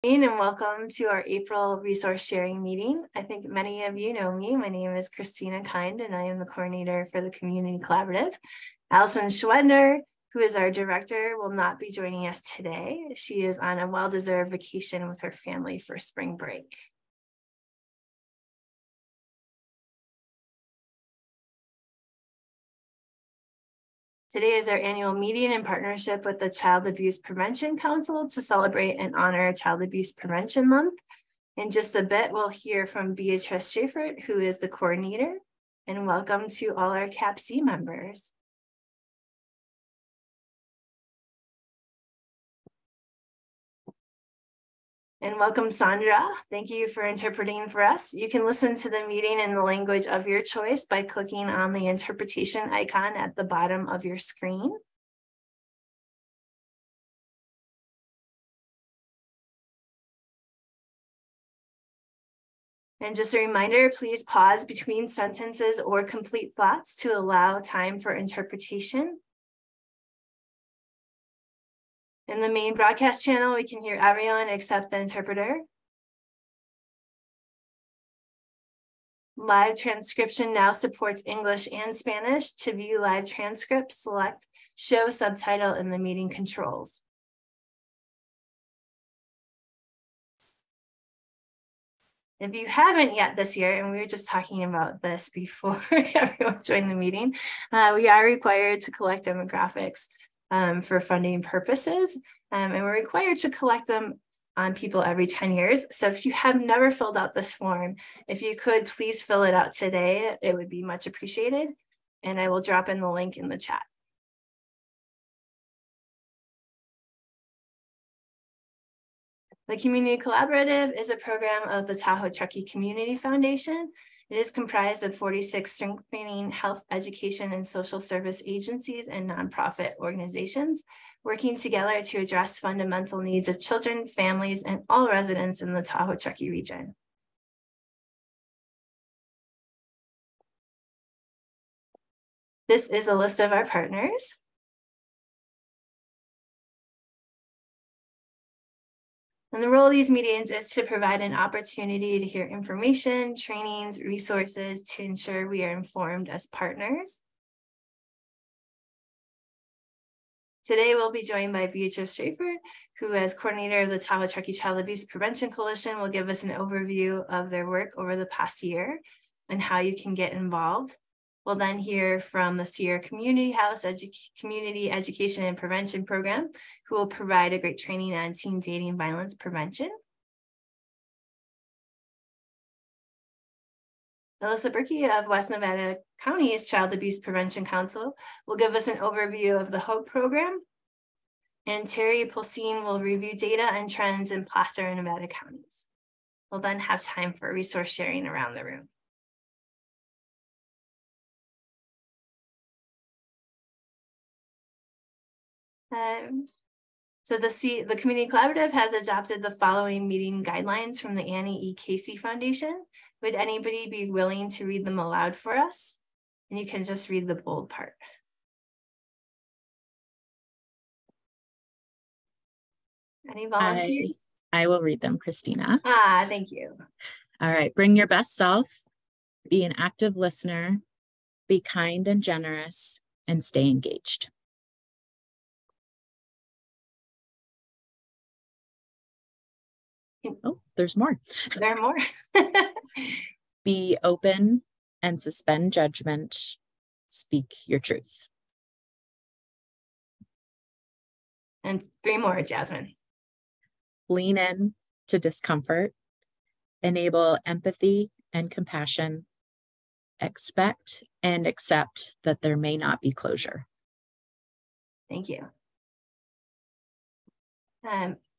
And welcome to our April resource sharing meeting. I think many of you know me. My name is Christina Kind, and I am the coordinator for the Community Collaborative. Allison Schwedner, who is our director, will not be joining us today. She is on a well-deserved vacation with her family for spring break. Today is our annual meeting in partnership with the Child Abuse Prevention Council to celebrate and honor Child Abuse Prevention Month. In just a bit, we'll hear from Beatrice Schaefer, who is the coordinator, and welcome to all our CAPC members. And welcome, Sandra. Thank you for interpreting for us. You can listen to the meeting in the language of your choice by clicking on the interpretation icon at the bottom of your screen. And just a reminder, please pause between sentences or complete thoughts to allow time for interpretation. In the main broadcast channel, we can hear everyone except the interpreter. Live transcription now supports English and Spanish. To view live transcript, select Show Subtitle in the meeting controls. If you haven't yet this year, and we were just talking about this before everyone joined the meeting, we are required to collect demographics for funding purposes, and we're required to collect them on people every 10 years. So if you have never filled out this form, if you could please fill it out today, it would be much appreciated. And I will drop in the link in the chat. The Community Collaborative is a program of the Tahoe Truckee Community Foundation. It is comprised of 46 strengthening health, education, and social service agencies and nonprofit organizations working together to address fundamental needs of children, families, and all residents in the Tahoe Truckee region. This is a list of our partners. And the role of these meetings is to provide an opportunity to hear information, trainings, resources to ensure we are informed as partners. Today, we'll be joined by Beatrice Schaefer, who as coordinator of the Tahoe Truckee Child Abuse Prevention Coalition will give us an overview of their work over the past year and how you can get involved. We'll then hear from the Sierra Community House Community Education and Prevention Program, who will provide a great training on teen dating violence prevention. Alyssa Burke of West Nevada County's Child Abuse Prevention Council will give us an overview of the HOPE program. And Teri Polcene will review data and trends in Placer and Nevada counties. We'll then have time for resource sharing around the room. So the Community Collaborative has adopted the following meeting guidelines from the Annie E. Casey Foundation. Would anybody be willing to read them aloud for us? And you can just read the bold part. Any volunteers? I will read them, Christina. Thank you. All right, bring your best self, be an active listener, be kind and generous, and stay engaged. Oh, there's more. There are more. Be open and suspend judgment. Speak your truth. And 3 more, Jasmine. Lean in to discomfort. Enable empathy and compassion. Expect and accept that there may not be closure. Thank you.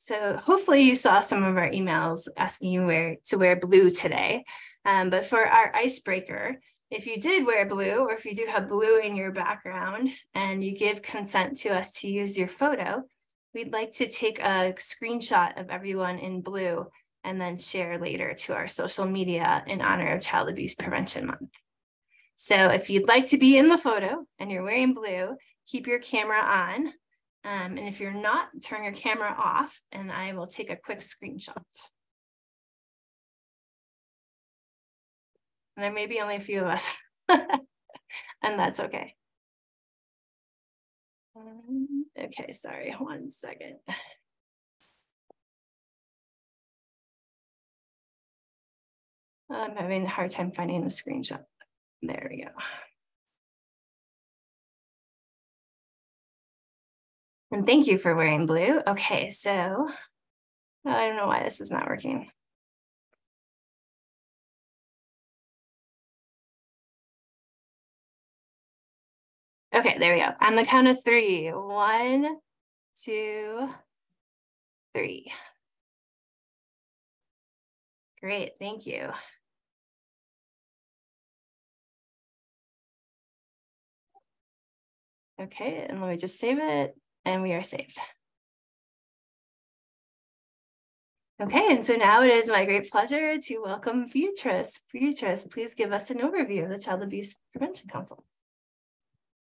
So hopefully you saw some of our emails asking you to wear blue today. But for our icebreaker, if you did wear blue, or if you do have blue in your background and you give consent to us to use your photo, we'd like to take a screenshot of everyone in blue and then share later to our social media in honor of Child Abuse Prevention Month. So if you'd like to be in the photo and you're wearing blue, keep your camera on. And if you're not, turn your camera off and I will take a quick screenshot. And there may be only a few of us, and that's okay. Okay, sorry, 1 second. I'm having a hard time finding the screenshot. There we go. And thank you for wearing blue. Okay, so I don't know why this is not working. Okay, there we go. On the count of 3. 1, 2, 3. Great, thank you. Okay, and let me just save it, and we are saved. Okay, and so now it is my great pleasure to welcome Beatrice. Beatrice, please give us an overview of the Child Abuse Prevention Council.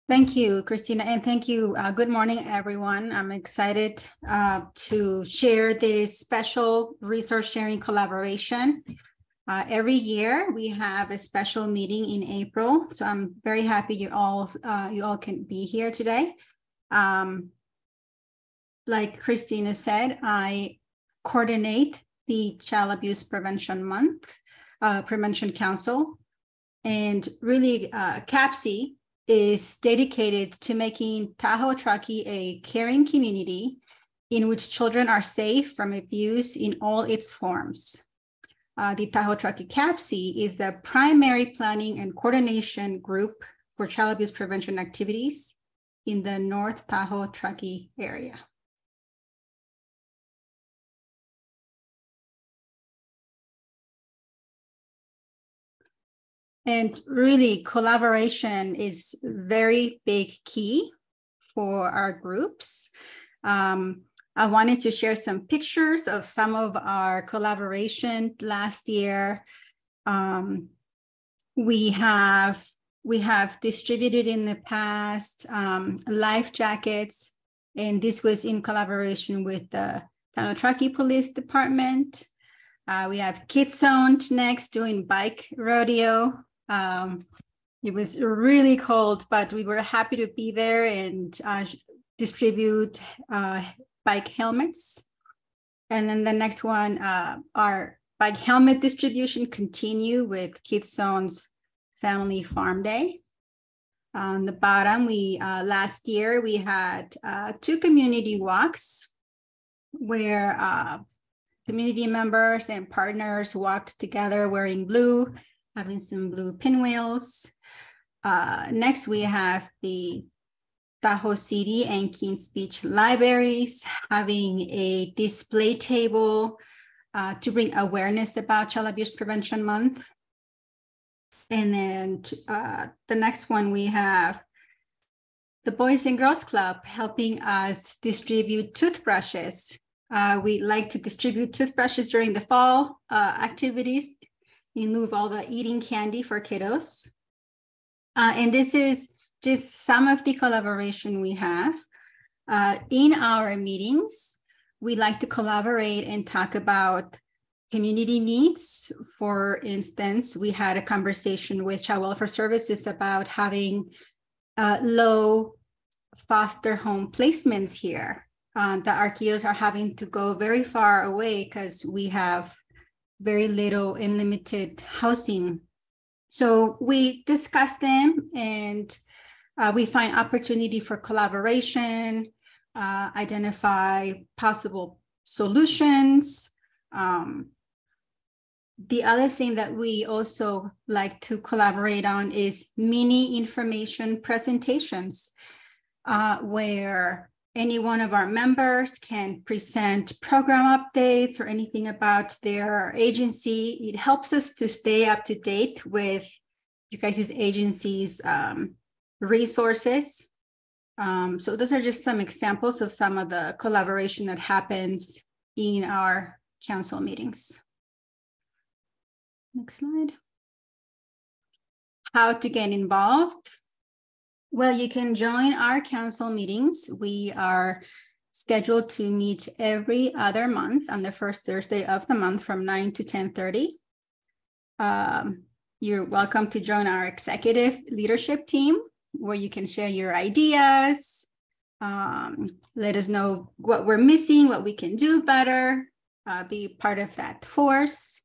Thank you, Christina, and thank you. Good morning, everyone. I'm excited to share this special resource sharing collaboration. Every year we have a special meeting in April, so I'm very happy you all can be here today. Like Christina said, I coordinate the Child Abuse Prevention Month, Prevention Council, and really CAPC is dedicated to making Tahoe Truckee a caring community in which children are safe from abuse in all its forms. The Tahoe Truckee CAPC is the primary planning and coordination group for child abuse prevention activities in the North Tahoe Truckee area. And really, collaboration is very big key for our groups. I wanted to share some pictures of some of our collaboration last year. We have distributed in the past life jackets, and this was in collaboration with the Tahoe Truckee Police Department. We have Kids Zoned next doing bike rodeo. It was really cold, but we were happy to be there and distribute bike helmets. And then the next one, our bike helmet distribution continue with Kids Zone's Family Farm Day. On the bottom, last year we had 2 community walks where community members and partners walked together wearing blue, having some blue pinwheels. Next, we have the Tahoe City and Kings Beach libraries having a display table to bring awareness about Child Abuse Prevention Month. And then the next one, we have the Boys and Girls Club helping us distribute toothbrushes. We like to distribute toothbrushes during the fall activities in lieu of all the eating candy for kiddos. And this is just some of the collaboration we have. In our meetings, we like to collaborate and talk about community needs. For instance, we had a conversation with Child Welfare Services about having low foster home placements here. That our kiddos are having to go very far away because we have very little and limited housing. So we discuss them and we find opportunity for collaboration, identify possible solutions. The other thing that we also like to collaborate on is mini information presentations where any one of our members can present program updates or anything about their agency. It helps us to stay up to date with you guys' agency's resources. So those are just some examples of some of the collaboration that happens in our council meetings. Next slide. How to get involved. Well, you can join our council meetings. We are scheduled to meet every other month on the first Thursday of the month from 9 to 10:30. You're welcome to join our executive leadership team, where you can share your ideas, let us know what we're missing, what we can do better, be part of that force.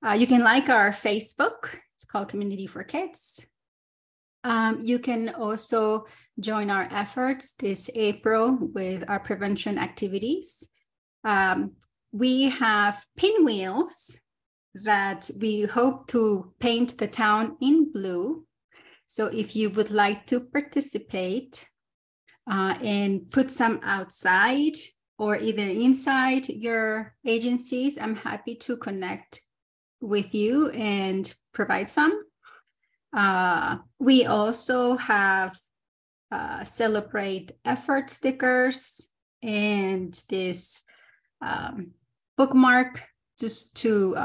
You can like our Facebook. It's called Community for Kids. You can also join our efforts this April with our prevention activities. We have pinwheels that we hope to paint the town in blue. So if you would like to participate and put some outside or either inside your agencies, I'm happy to connect with you and provide some. We also have celebrate effort stickers and this bookmark just to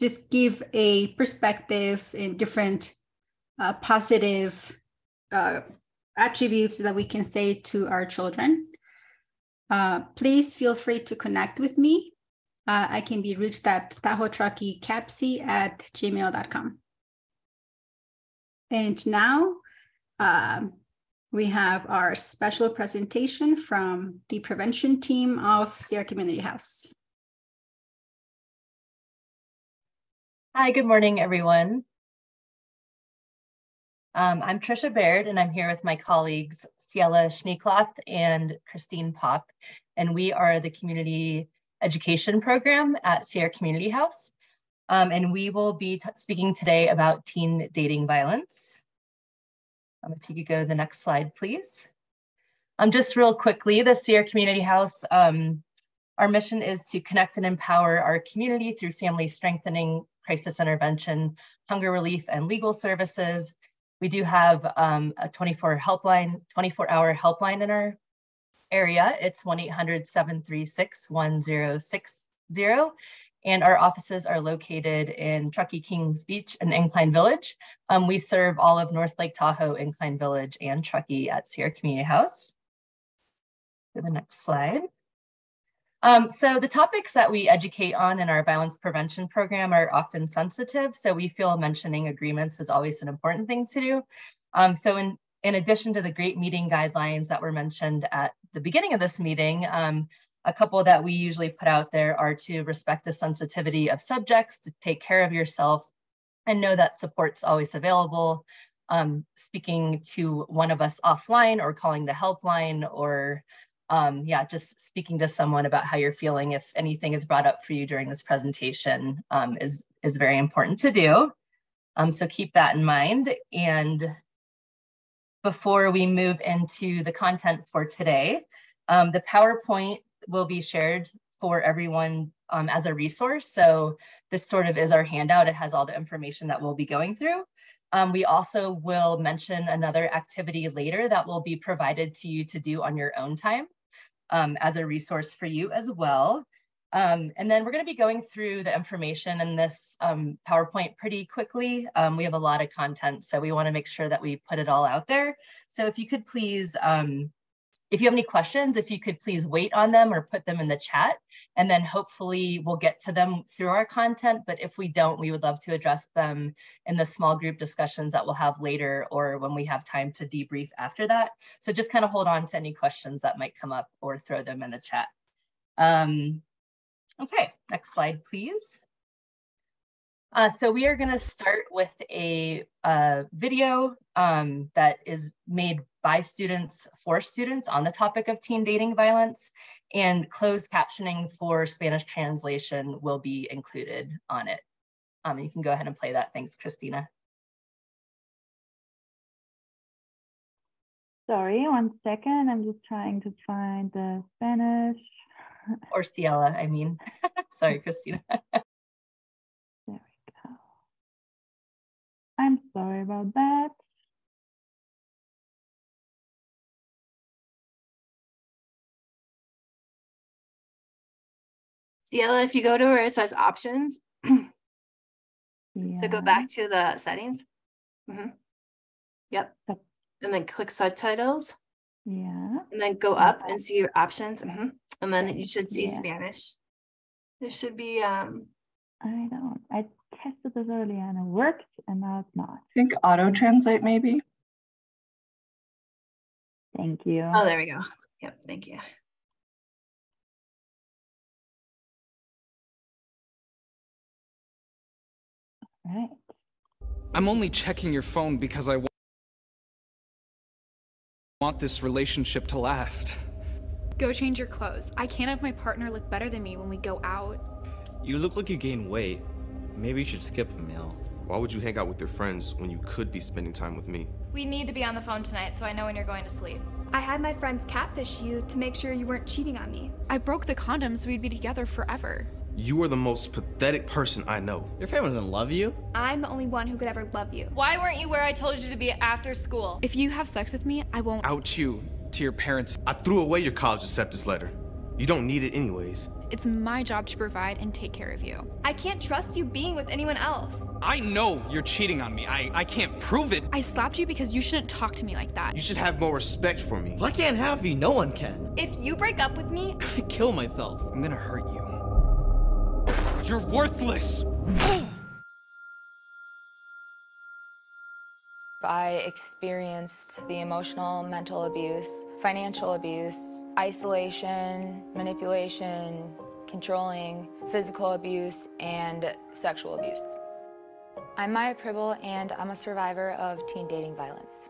just give a perspective in different positive attributes that we can say to our children. Please feel free to connect with me. I can be reached at tahotruckicapsi@gmail.com. And now we have our special presentation from the prevention team of Sierra Community House. Hi, good morning, everyone. I'm Trisha Baird, and I'm here with my colleagues, Ciela Schneekloth and Christine Popp, and we are the Community Education Program at Sierra Community House. And we will be speaking today about teen dating violence. If you could go to the next slide, please. Just real quickly, the Sierra Community House, our mission is to connect and empower our community through family strengthening, crisis intervention, hunger relief, and legal services. We do have a 24-hour helpline in our area. It's 1-800-736-1060. And our offices are located in Truckee, Kings Beach, and Incline Village. We serve all of North Lake Tahoe, Incline Village, and Truckee at Sierra Community House. To the next slide. So the topics that we educate on in our violence prevention program are often sensitive, so we feel mentioning agreements is always an important thing to do. So in addition to the great meeting guidelines that were mentioned at the beginning of this meeting, a couple that we usually put out there are to respect the sensitivity of subjects, to take care of yourself, and know that support's always available. Speaking to one of us offline or calling the helpline, or just speaking to someone about how you're feeling if anything is brought up for you during this presentation is very important to do. So keep that in mind. And before we move into the content for today, the PowerPoint will be shared for everyone as a resource. So this sort of is our handout. It has all the information that we'll be going through. We also will mention another activity later that will be provided to you to do on your own time as a resource for you as well. And then we're going to be going through the information in this PowerPoint pretty quickly. We have a lot of content, so we want to make sure that we put it all out there. So if you could please, if you have any questions, if you could please wait on them or put them in the chat, and then hopefully we'll get to them through our content. But if we don't, we would love to address them in the small group discussions that we'll have later, or when we have time to debrief after that. So just kind of hold on to any questions that might come up or throw them in the chat. Okay, next slide, please. So we are going to start with a video that is made by students for students on the topic of teen dating violence, and closed captioning for Spanish translation will be included on it. You can go ahead and play that. Thanks, Christina. Sorry, 1 second. I'm just trying to find the Spanish. Or Ciela, I mean. Sorry, Christina. There we go. I'm sorry about that. Ciela, if you go to where it says options, Yeah. so go back to the settings. Mm-hmm. Yep. and then click subtitles. Yeah. And then go up and see your options. And then you should see Yeah. Spanish. There should be I tested this earlier and it worked, and now it's not. I think auto translate maybe. Thank you. Oh, there we go. Yep, thank you. All right. I'm only checking your phone because I want this relationship to last. Go change your clothes. I can't have my partner look better than me when we go out. You look like you gained weight. Maybe you should skip a meal. Why would you hang out with your friends when you could be spending time with me? We need to be on the phone tonight so I know when you're going to sleep. I had my friends catfish you to make sure you weren't cheating on me. I broke the condom so we'd be together forever. You are the most pathetic person I know. Your family doesn't love you? I'm the only one who could ever love you. Why weren't you where I told you to be after school? If you have sex with me, I won't Out you to your parents. I threw away your college acceptance letter. You don't need it anyways. It's my job to provide and take care of you. I can't trust you being with anyone else. I know you're cheating on me. I can't prove it. I slapped you because you shouldn't talk to me like that. You should have more respect for me. Well, I can't have you. No one can. If you break up with me, I'm gonna kill myself. I'm gonna hurt you. You're worthless. I experienced the emotional, mental abuse, financial abuse, isolation, manipulation, controlling, physical abuse, and sexual abuse. I'm Maya Pribble, and I'm a survivor of teen dating violence.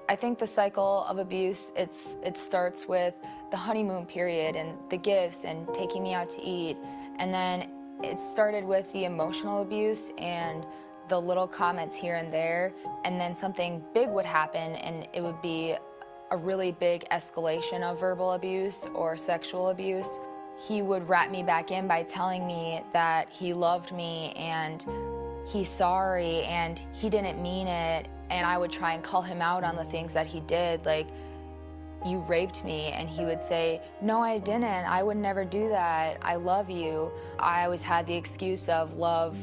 I think the cycle of abuse, it starts with the honeymoon period and the gifts and taking me out to eat, and then it started with the emotional abuse and the little comments here and there, and then something big would happen and it would be a really big escalation of verbal abuse or sexual abuse. He would wrap me back in by telling me that he loved me and he's sorry and he didn't mean it, and I would try and call him out on the things that he did, like, you raped me, and he would say, no, I didn't, I would never do that, I love you. I always had the excuse of love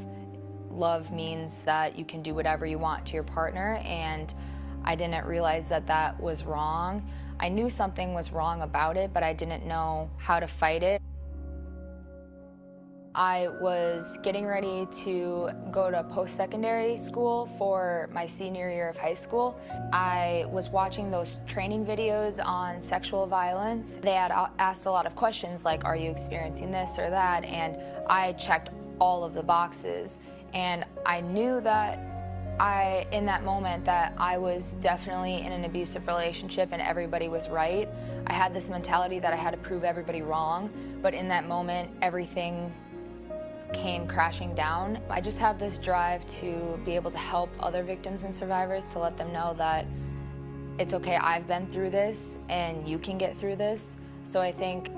means that you can do whatever you want to your partner, and I didn't realize that that was wrong. I knew something was wrong about it, but I didn't know how to fight it. I was getting ready to go to post-secondary school for my senior year of high school. I was watching those training videos on sexual violence. They had asked a lot of questions like, are you experiencing this or that? And I checked all of the boxes. And I knew that in that moment that I was definitely in an abusive relationship and everybody was right. I had this mentality that I had to prove everybody wrong, but in that moment, everything came crashing down. I just have this drive to be able to help other victims and survivors, to let them know that it's okay, I've been through this and you can get through this. So I think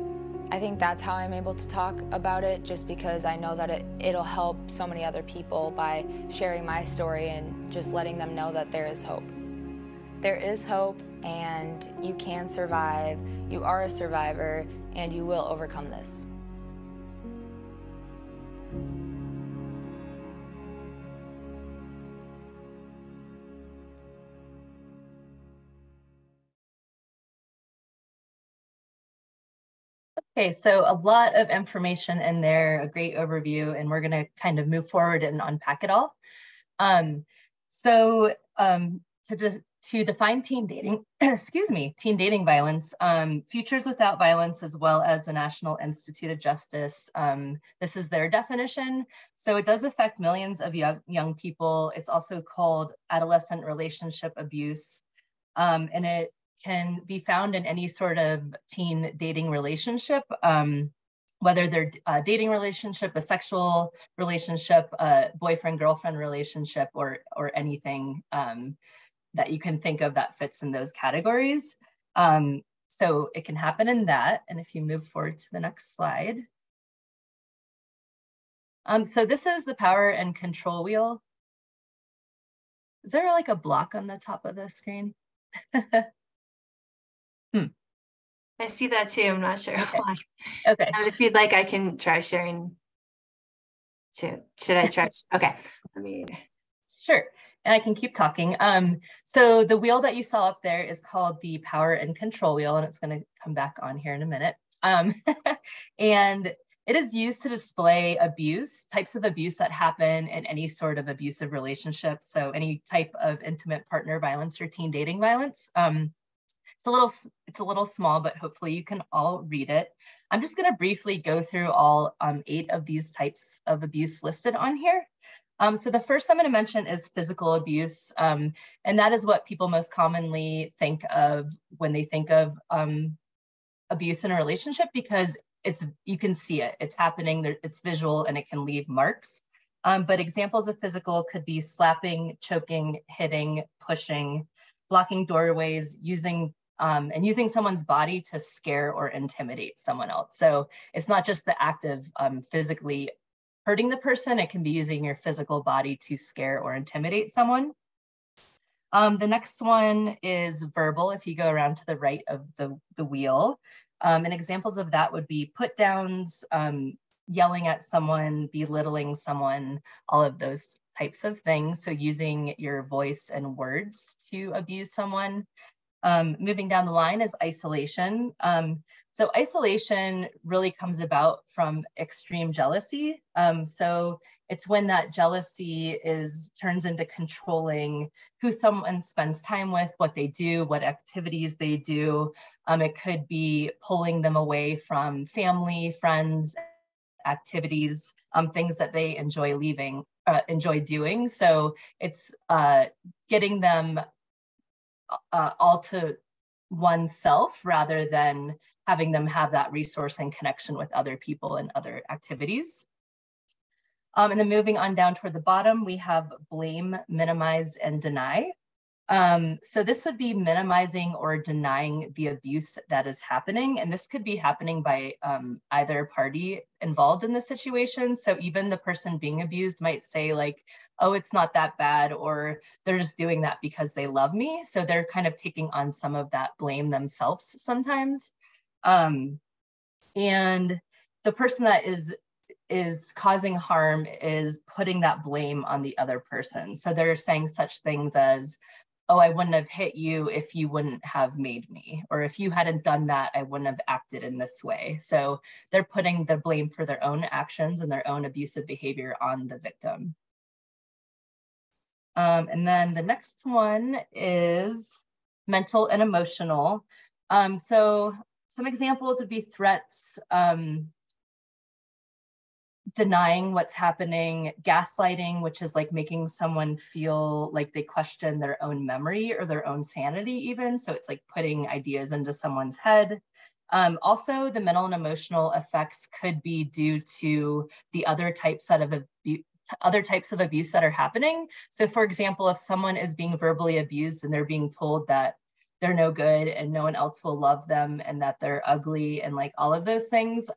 that's how I'm able to talk about it, just because I know that it'll help so many other people by sharing my story and just letting them know that there is hope. There is hope, and you can survive. You are a survivor, and you will overcome this. Okay, so a lot of information in there, a great overview, and we're going to kind of move forward and unpack it all. To define teen dating, teen dating violence, Futures Without Violence, as well as the National Institute of Justice, this is their definition. So it does affect millions of young people. It's also called adolescent relationship abuse, and it can be found in any sort of teen dating relationship, whether they're a dating relationship, a sexual relationship, a boyfriend-girlfriend relationship, or anything that you can think of that fits in those categories. So it can happen in that. And if you move forward to the next slide. So this is the power and control wheel. Is there like a block on the top of the screen? I see that too. I'm not sure why. Okay. If you'd like, I can try sharing too. Should I try? Okay. Let me. Sure. And I can keep talking. So the wheel that you saw up there is called the power and control wheel, and it's going to come back on here in a minute. And it is used to display abuse, types of abuse that happen in any sort of abusive relationship. So any type of intimate partner violence or teen dating violence. It's a little small, but hopefully you can all read it. I'm just going to briefly go through all 8 of these types of abuse listed on here. So the first I'm going to mention is physical abuse, and that is what people most commonly think of when they think of abuse in a relationship, because you can see it, it's happening, it's visual, and it can leave marks. But examples of physical could be slapping, choking, hitting, pushing, blocking doorways, using someone's body to scare or intimidate someone else. So it's not just the act of physically hurting the person, it can be using your physical body to scare or intimidate someone. The next one is verbal, if you go around to the right of the wheel. And examples of that would be put downs, yelling at someone, belittling someone, all of those types of things. So using your voice and words to abuse someone. Moving down the line is isolation. So isolation really comes about from extreme jealousy. So it's when that jealousy turns into controlling who someone spends time with, what they do, what activities they do. It could be pulling them away from family, friends, activities, things that they enjoy doing. So it's getting them all to oneself rather than having them have that resource and connection with other people and other activities. And then moving on down toward the bottom, we have blame, minimize, and deny. So this would be minimizing or denying the abuse that is happening. And this could be happening by either party involved in the situation. So even the person being abused might say like, oh, it's not that bad, or they're just doing that because they love me. So they're kind of taking on some of that blame themselves sometimes. And the person that is causing harm is putting that blame on the other person. So they're saying such things as, oh, I wouldn't have hit you if you wouldn't have made me, or if you hadn't done that, I wouldn't have acted in this way. So they're putting the blame for their own actions and their own abusive behavior on the victim. And then the next one is mental and emotional. So some examples would be threats, denying what's happening, gaslighting, which is like making someone feel like they question their own memory or their own sanity even. So it's like putting ideas into someone's head. Also, the mental and emotional effects could be due to the other types of abuse that are happening. So for example, if someone is being verbally abused and they're being told that they're no good and no one else will love them and that they're ugly and like all of those things,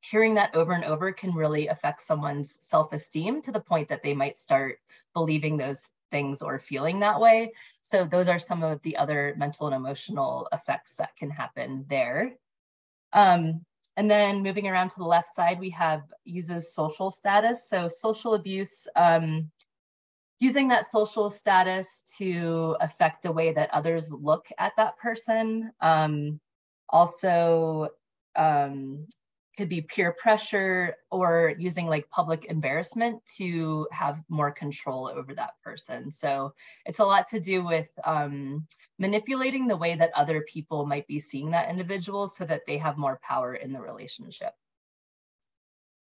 hearing that over and over can really affect someone's self-esteem to the point that they might start believing those things or feeling that way. So those are some of the other mental and emotional effects that can happen there. And then moving around to the left side, we have uses social status. So social abuse, using that social status to affect the way that others look at that person. Also, could be peer pressure or using like public embarrassment to have more control over that person. So it's a lot to do with manipulating the way that other people might be seeing that individual so that they have more power in the relationship.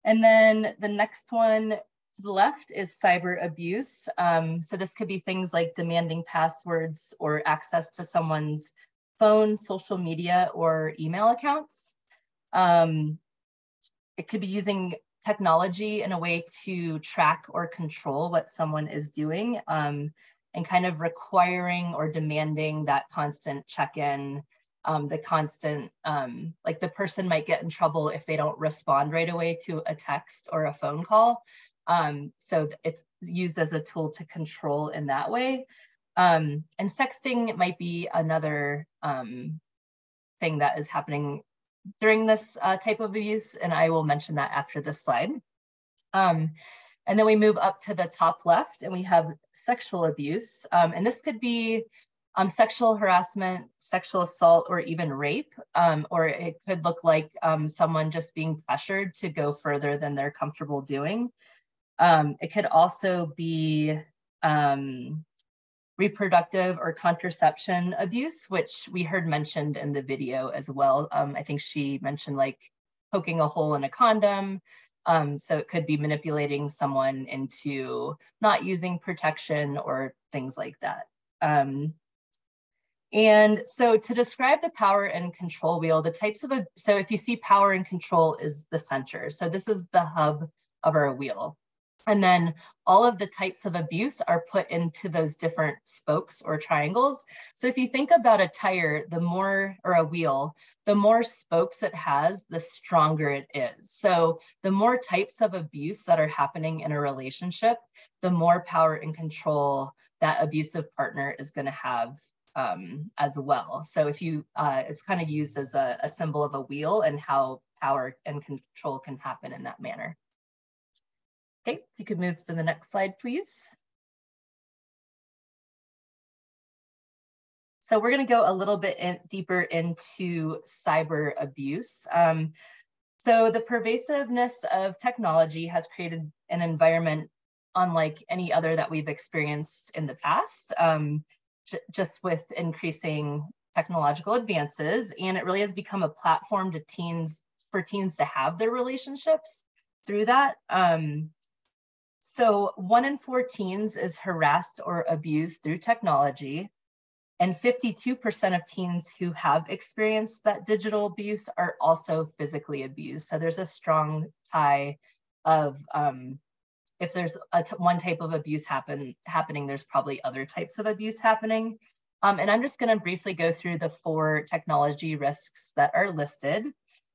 And then the next one to the left is cyber abuse. So this could be things like demanding passwords or access to someone's phone, social media, or email accounts. It could be using technology in a way to track or control what someone is doing, and kind of requiring or demanding that constant check-in, the constant, like the person might get in trouble if they don't respond right away to a text or a phone call. So it's used as a tool to control in that way. And sexting might be another thing that is happening during this type of abuse, and I will mention that after this slide. And then we move up to the top left and we have sexual abuse. And this could be sexual harassment, sexual assault, or even rape, or it could look like someone just being pressured to go further than they're comfortable doing. It could also be reproductive or contraception abuse, which we heard mentioned in the video as well. I think she mentioned like poking a hole in a condom. So it could be manipulating someone into not using protection or things like that. And so to describe the power and control wheel, the types of, so if you see power and control is the center. So this is the hub of our wheel. And then all of the types of abuse are put into those different spokes or triangles. So if you think about a tire, the more, or a wheel, the more spokes it has, the stronger it is. So the more types of abuse that are happening in a relationship, the more power and control that abusive partner is going to have as well. So if you, it's kind of used as a symbol of a wheel and how power and control can happen in that manner. Okay, if you could move to the next slide, please. So we're going to go a little bit deeper into cyber abuse. So the pervasiveness of technology has created an environment unlike any other that we've experienced in the past, just with increasing technological advances. And it really has become a platform to for teens to have their relationships through that. So 1 in 4 teens is harassed or abused through technology, and 52% of teens who have experienced that digital abuse are also physically abused. So there's a strong tie of if there's one type of abuse happening, there's probably other types of abuse happening. And I'm just going to briefly go through the 4 technology risks that are listed.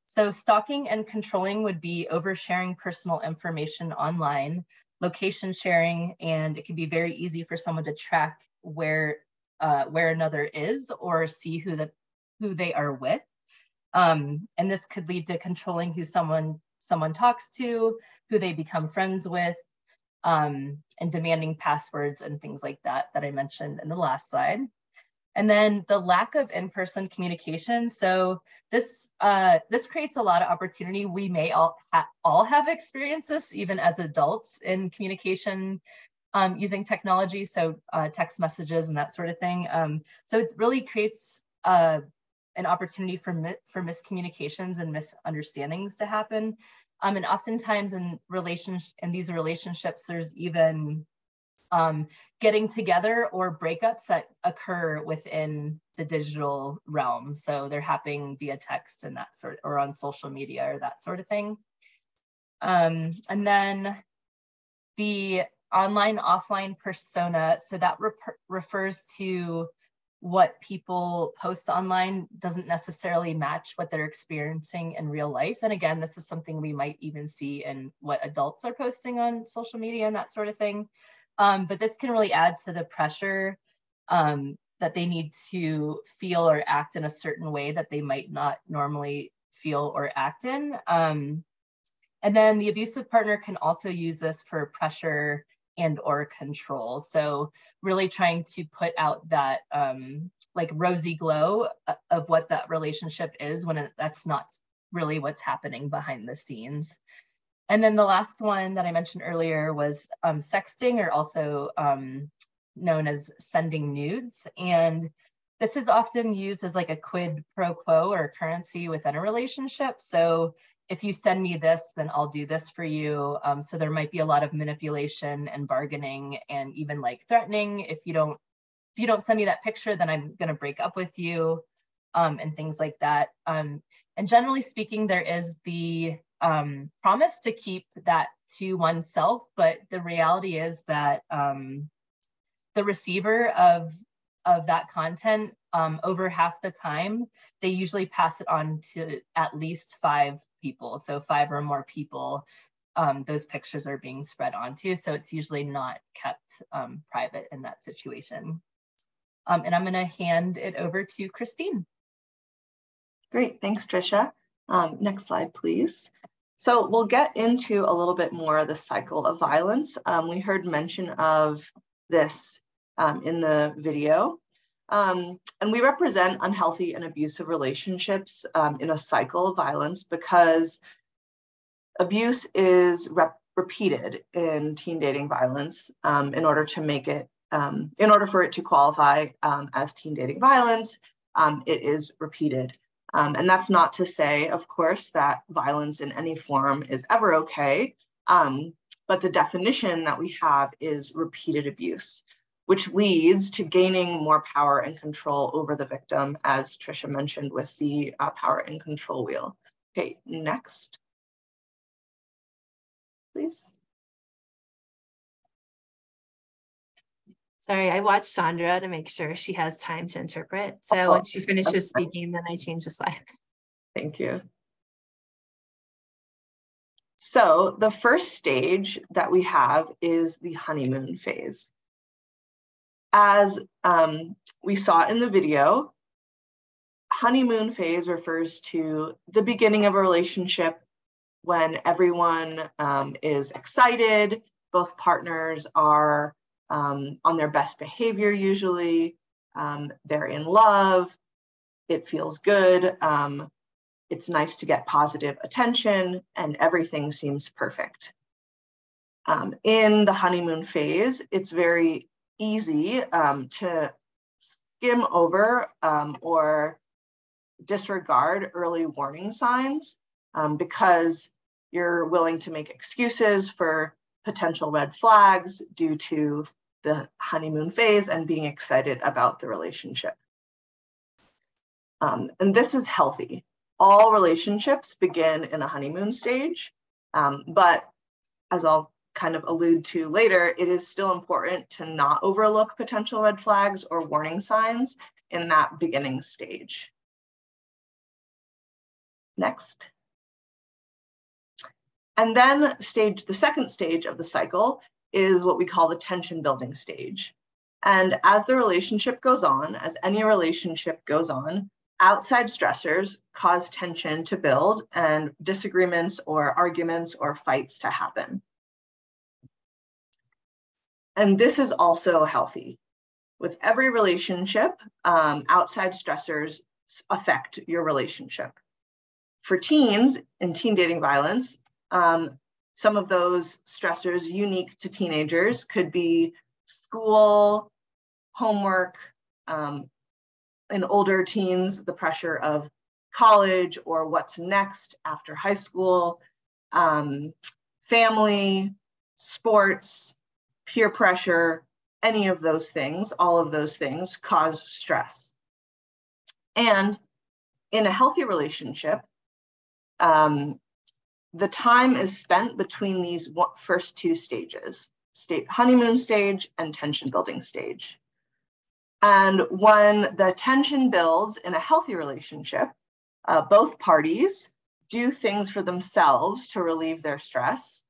So stalking and controlling would be oversharing personal information online, location sharing, and it can be very easy for someone to track where another is or see who they are with. And this could lead to controlling who someone talks to, who they become friends with, and demanding passwords and things like that I mentioned in the last slide. And then the lack of in-person communication. So this creates a lot of opportunity. We may all have experienced this even as adults in communication using technology, so text messages and that sort of thing. So it really creates an opportunity for miscommunications and misunderstandings to happen. And oftentimes in these relationships, there's even getting together or breakups that occur within the digital realm. So they're happening via text and that sort, or on social media or that sort of thing. And then the online offline persona. So that refers to what people post online doesn't necessarily match what they're experiencing in real life. And again, this is something we might even see in what adults are posting on social media and that sort of thing. But this can really add to the pressure that they need to feel or act in a certain way that they might not normally feel or act in. And then the abusive partner can also use this for pressure and or control. So really trying to put out that like rosy glow of what that relationship is when that's not really what's happening behind the scenes. And then the last one that I mentioned earlier was sexting, or also known as sending nudes. And this is often used as like a quid pro quo or currency within a relationship. So if you send me this, then I'll do this for you. So there might be a lot of manipulation and bargaining and even like threatening. If you don't send me that picture, then I'm going to break up with you, and things like that. And generally speaking, there is the promise to keep that to oneself, but the reality is that the receiver of that content, over half the time, they usually pass it on to at least 5 people. So 5 or more people, those pictures are being spread onto. So it's usually not kept private in that situation. And I'm gonna hand it over to Christine. Great, thanks, Trisha. Next slide, please. So we'll get into a little bit more of the cycle of violence. We heard mention of this in the video. And we represent unhealthy and abusive relationships in a cycle of violence because abuse is repeated in teen dating violence in order to make it, in order for it to qualify as teen dating violence, it is repeated. And that's not to say, of course, that violence in any form is ever okay, but the definition that we have is repeated abuse, which leads to gaining more power and control over the victim, as Tricia mentioned with the power and control wheel. Okay, next, please. Sorry, I watched Sandra to make sure she has time to interpret. So when she finishes speaking, then I change the slide. Thank you. So the first stage that we have is the honeymoon phase. As we saw in the video, honeymoon phase refers to the beginning of a relationship when everyone is excited, both partners are on their best behavior usually, they're in love, it feels good, it's nice to get positive attention, and everything seems perfect. In the honeymoon phase, it's very easy to skim over or disregard early warning signs because you're willing to make excuses for potential red flags due to the honeymoon phase and being excited about the relationship. And this is healthy. All relationships begin in a honeymoon stage, but as I'll kind of allude to later, it is still important to not overlook potential red flags or warning signs in that beginning stage. Next. And then the second stage of the cycle is what we call the tension building stage. And as the relationship goes on, as any relationship goes on, outside stressors cause tension to build and disagreements or arguments or fights to happen. And this is also healthy. With every relationship, outside stressors affect your relationship. For teens in teen dating violence, some of those stressors unique to teenagers could be school, homework, in older teens, the pressure of college or what's next after high school, family, sports, peer pressure, any of those things, all of those things cause stress. And in a healthy relationship, the time is spent between these first two stages, honeymoon stage and tension building stage. And when the tension builds in a healthy relationship, both parties do things for themselves to relieve their stress,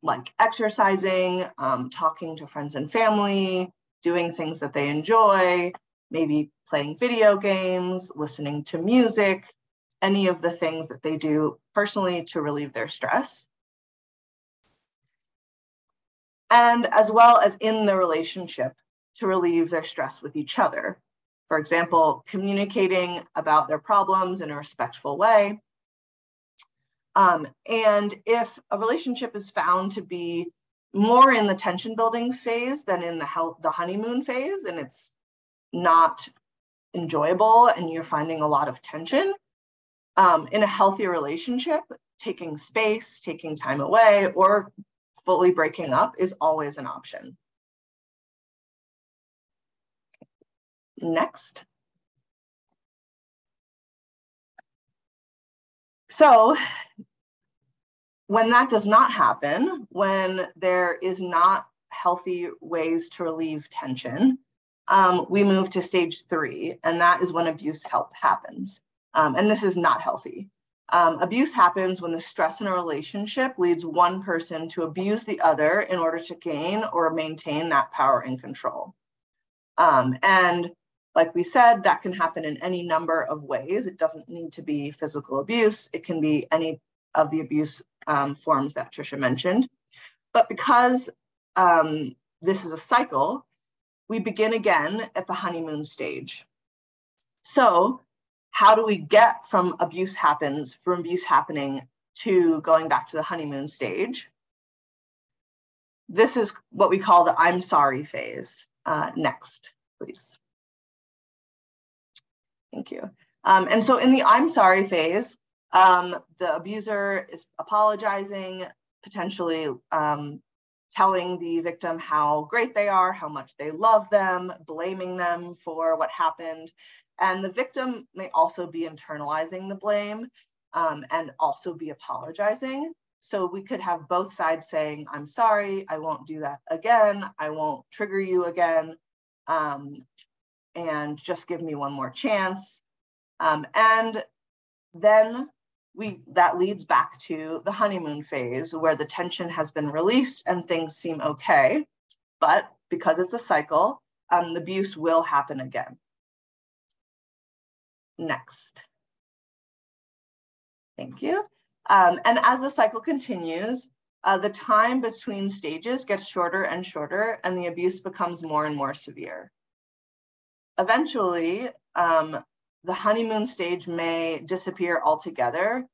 like exercising, talking to friends and family, doing things that they enjoy, maybe playing video games, listening to music, any of the things that they do personally to relieve their stress. And as well as in the relationship to relieve their stress with each other. For example, communicating about their problems in a respectful way. And if a relationship is found to be more in the tension building phase than in the honeymoon phase, and it's not enjoyable and you're finding a lot of tension, in a healthy relationship, taking space, taking time away, or fully breaking up is always an option. Next. So when that does not happen, when there is not healthy ways to relieve tension, we move to stage 3, and that is when abuse happens. And this is not healthy. Abuse happens when the stress in a relationship leads one person to abuse the other in order to gain or maintain that power and control. And like we said, that can happen in any number of ways. It doesn't need to be physical abuse. It can be any of the abuse forms that Tricia mentioned. But because this is a cycle, we begin again at the honeymoon stage. So how do we get from abuse happening to going back to the honeymoon stage? This is what we call the I'm sorry phase. Next, please. Thank you. And so in the I'm sorry phase, the abuser is apologizing, potentially telling the victim how great they are, how much they love them, blaming them for what happened. And the victim may also be internalizing the blame and also be apologizing. So we could have both sides saying, I'm sorry, I won't do that again, I won't trigger you again, and just give me one more chance. And then that leads back to the honeymoon phase where the tension has been released and things seem okay. But because it's a cycle, the abuse will happen again. Next. Thank you. And as the cycle continues, the time between stages gets shorter and shorter, and the abuse becomes more and more severe. Eventually, the honeymoon stage may disappear altogether,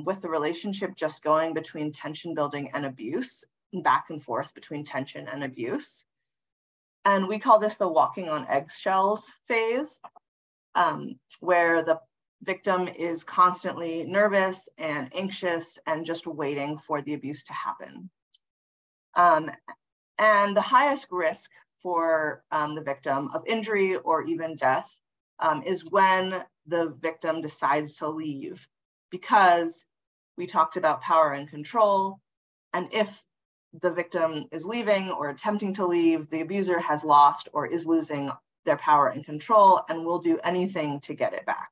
with the relationship just going between tension building and abuse, back and forth between tension and abuse. And we call this the walking on eggshells phase, where the victim is constantly nervous and anxious and just waiting for the abuse to happen. And the highest risk for the victim of injury or even death is when the victim decides to leave, because we talked about power and control. And if the victim is leaving or attempting to leave, the abuser has lost or is losing their power and control and will do anything to get it back.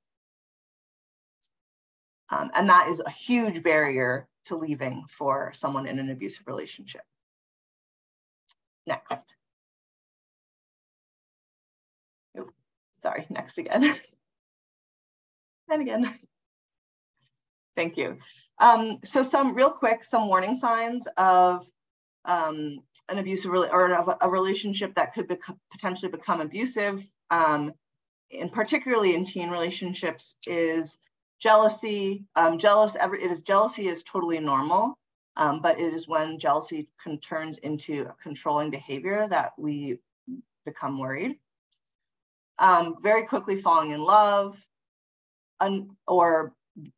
And that is a huge barrier to leaving for someone in an abusive relationship. Next. Oh, sorry, next again. And again. Thank you. So some warning signs of an abusive or of a relationship that could potentially become abusive, and particularly in teen relationships, is jealousy. Jealousy is totally normal, but it is when jealousy turns into a controlling behavior that we become worried. Very quickly falling in love, or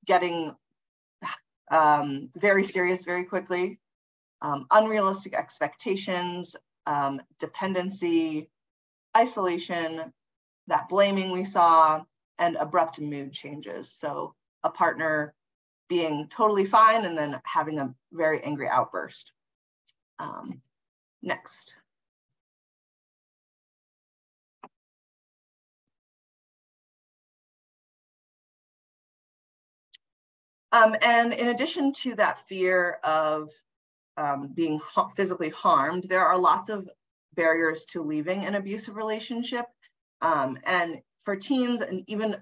getting very serious very quickly, unrealistic expectations, dependency, isolation, that blaming we saw, and abrupt mood changes. So a partner being totally fine and then having a very angry outburst. Next. And in addition to that fear of being physically harmed, there are lots of barriers to leaving an abusive relationship. And for teens, and even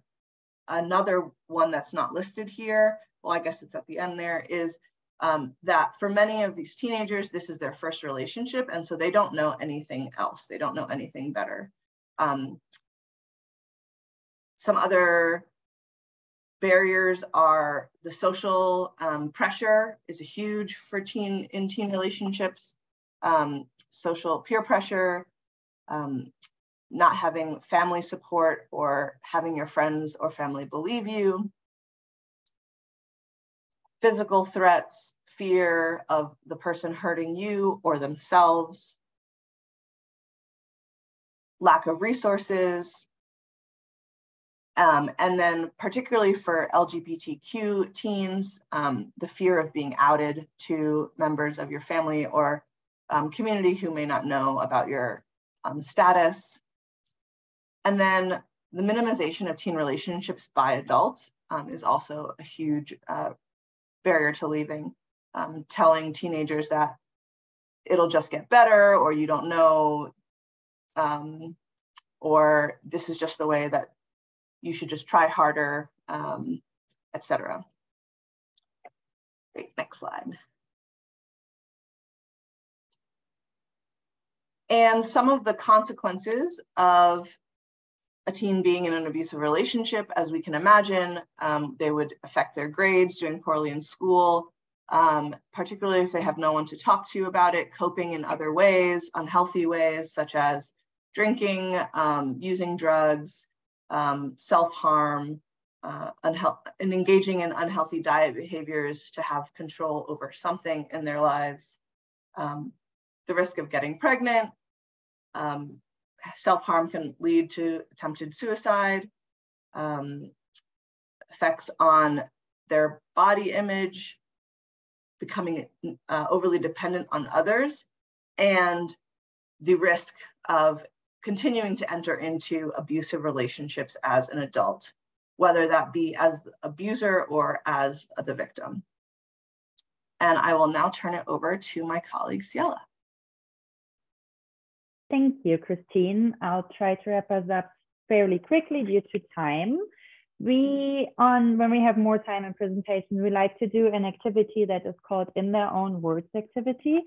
another one that's not listed here, well, I guess it's at the end there, is that for many of these teenagers, this is their first relationship, and so they don't know anything else. They don't know anything better. Some other barriers are the social pressure is a huge for teen relationships, social peer pressure, not having family support or having your friends or family believe you, physical threats, fear of the person hurting you or themselves, lack of resources, and then particularly for LGBTQ teens, the fear of being outed to members of your family or community who may not know about your status. And then the minimization of teen relationships by adults is also a huge barrier to leaving. Telling teenagers that it'll just get better, or you don't know, or this is just the way that you should just try harder, etc. Great, next slide. And some of the consequences of a teen being in an abusive relationship, as we can imagine, they would affect their grades, doing poorly in school, particularly if they have no one to talk to about it, coping in other ways, unhealthy ways, such as drinking, using drugs, self-harm, and engaging in unhealthy diet behaviors to have control over something in their lives. The risk of getting pregnant, self-harm can lead to attempted suicide, effects on their body image, becoming overly dependent on others, and the risk of continuing to enter into abusive relationships as an adult, whether that be as the abuser or as the victim. And I will now turn it over to my colleague, Ciela. Thank you, Christine. I'll try to wrap us up fairly quickly due to time. When we have more time in presentation, we like to do an activity that is called In Their Own Words activity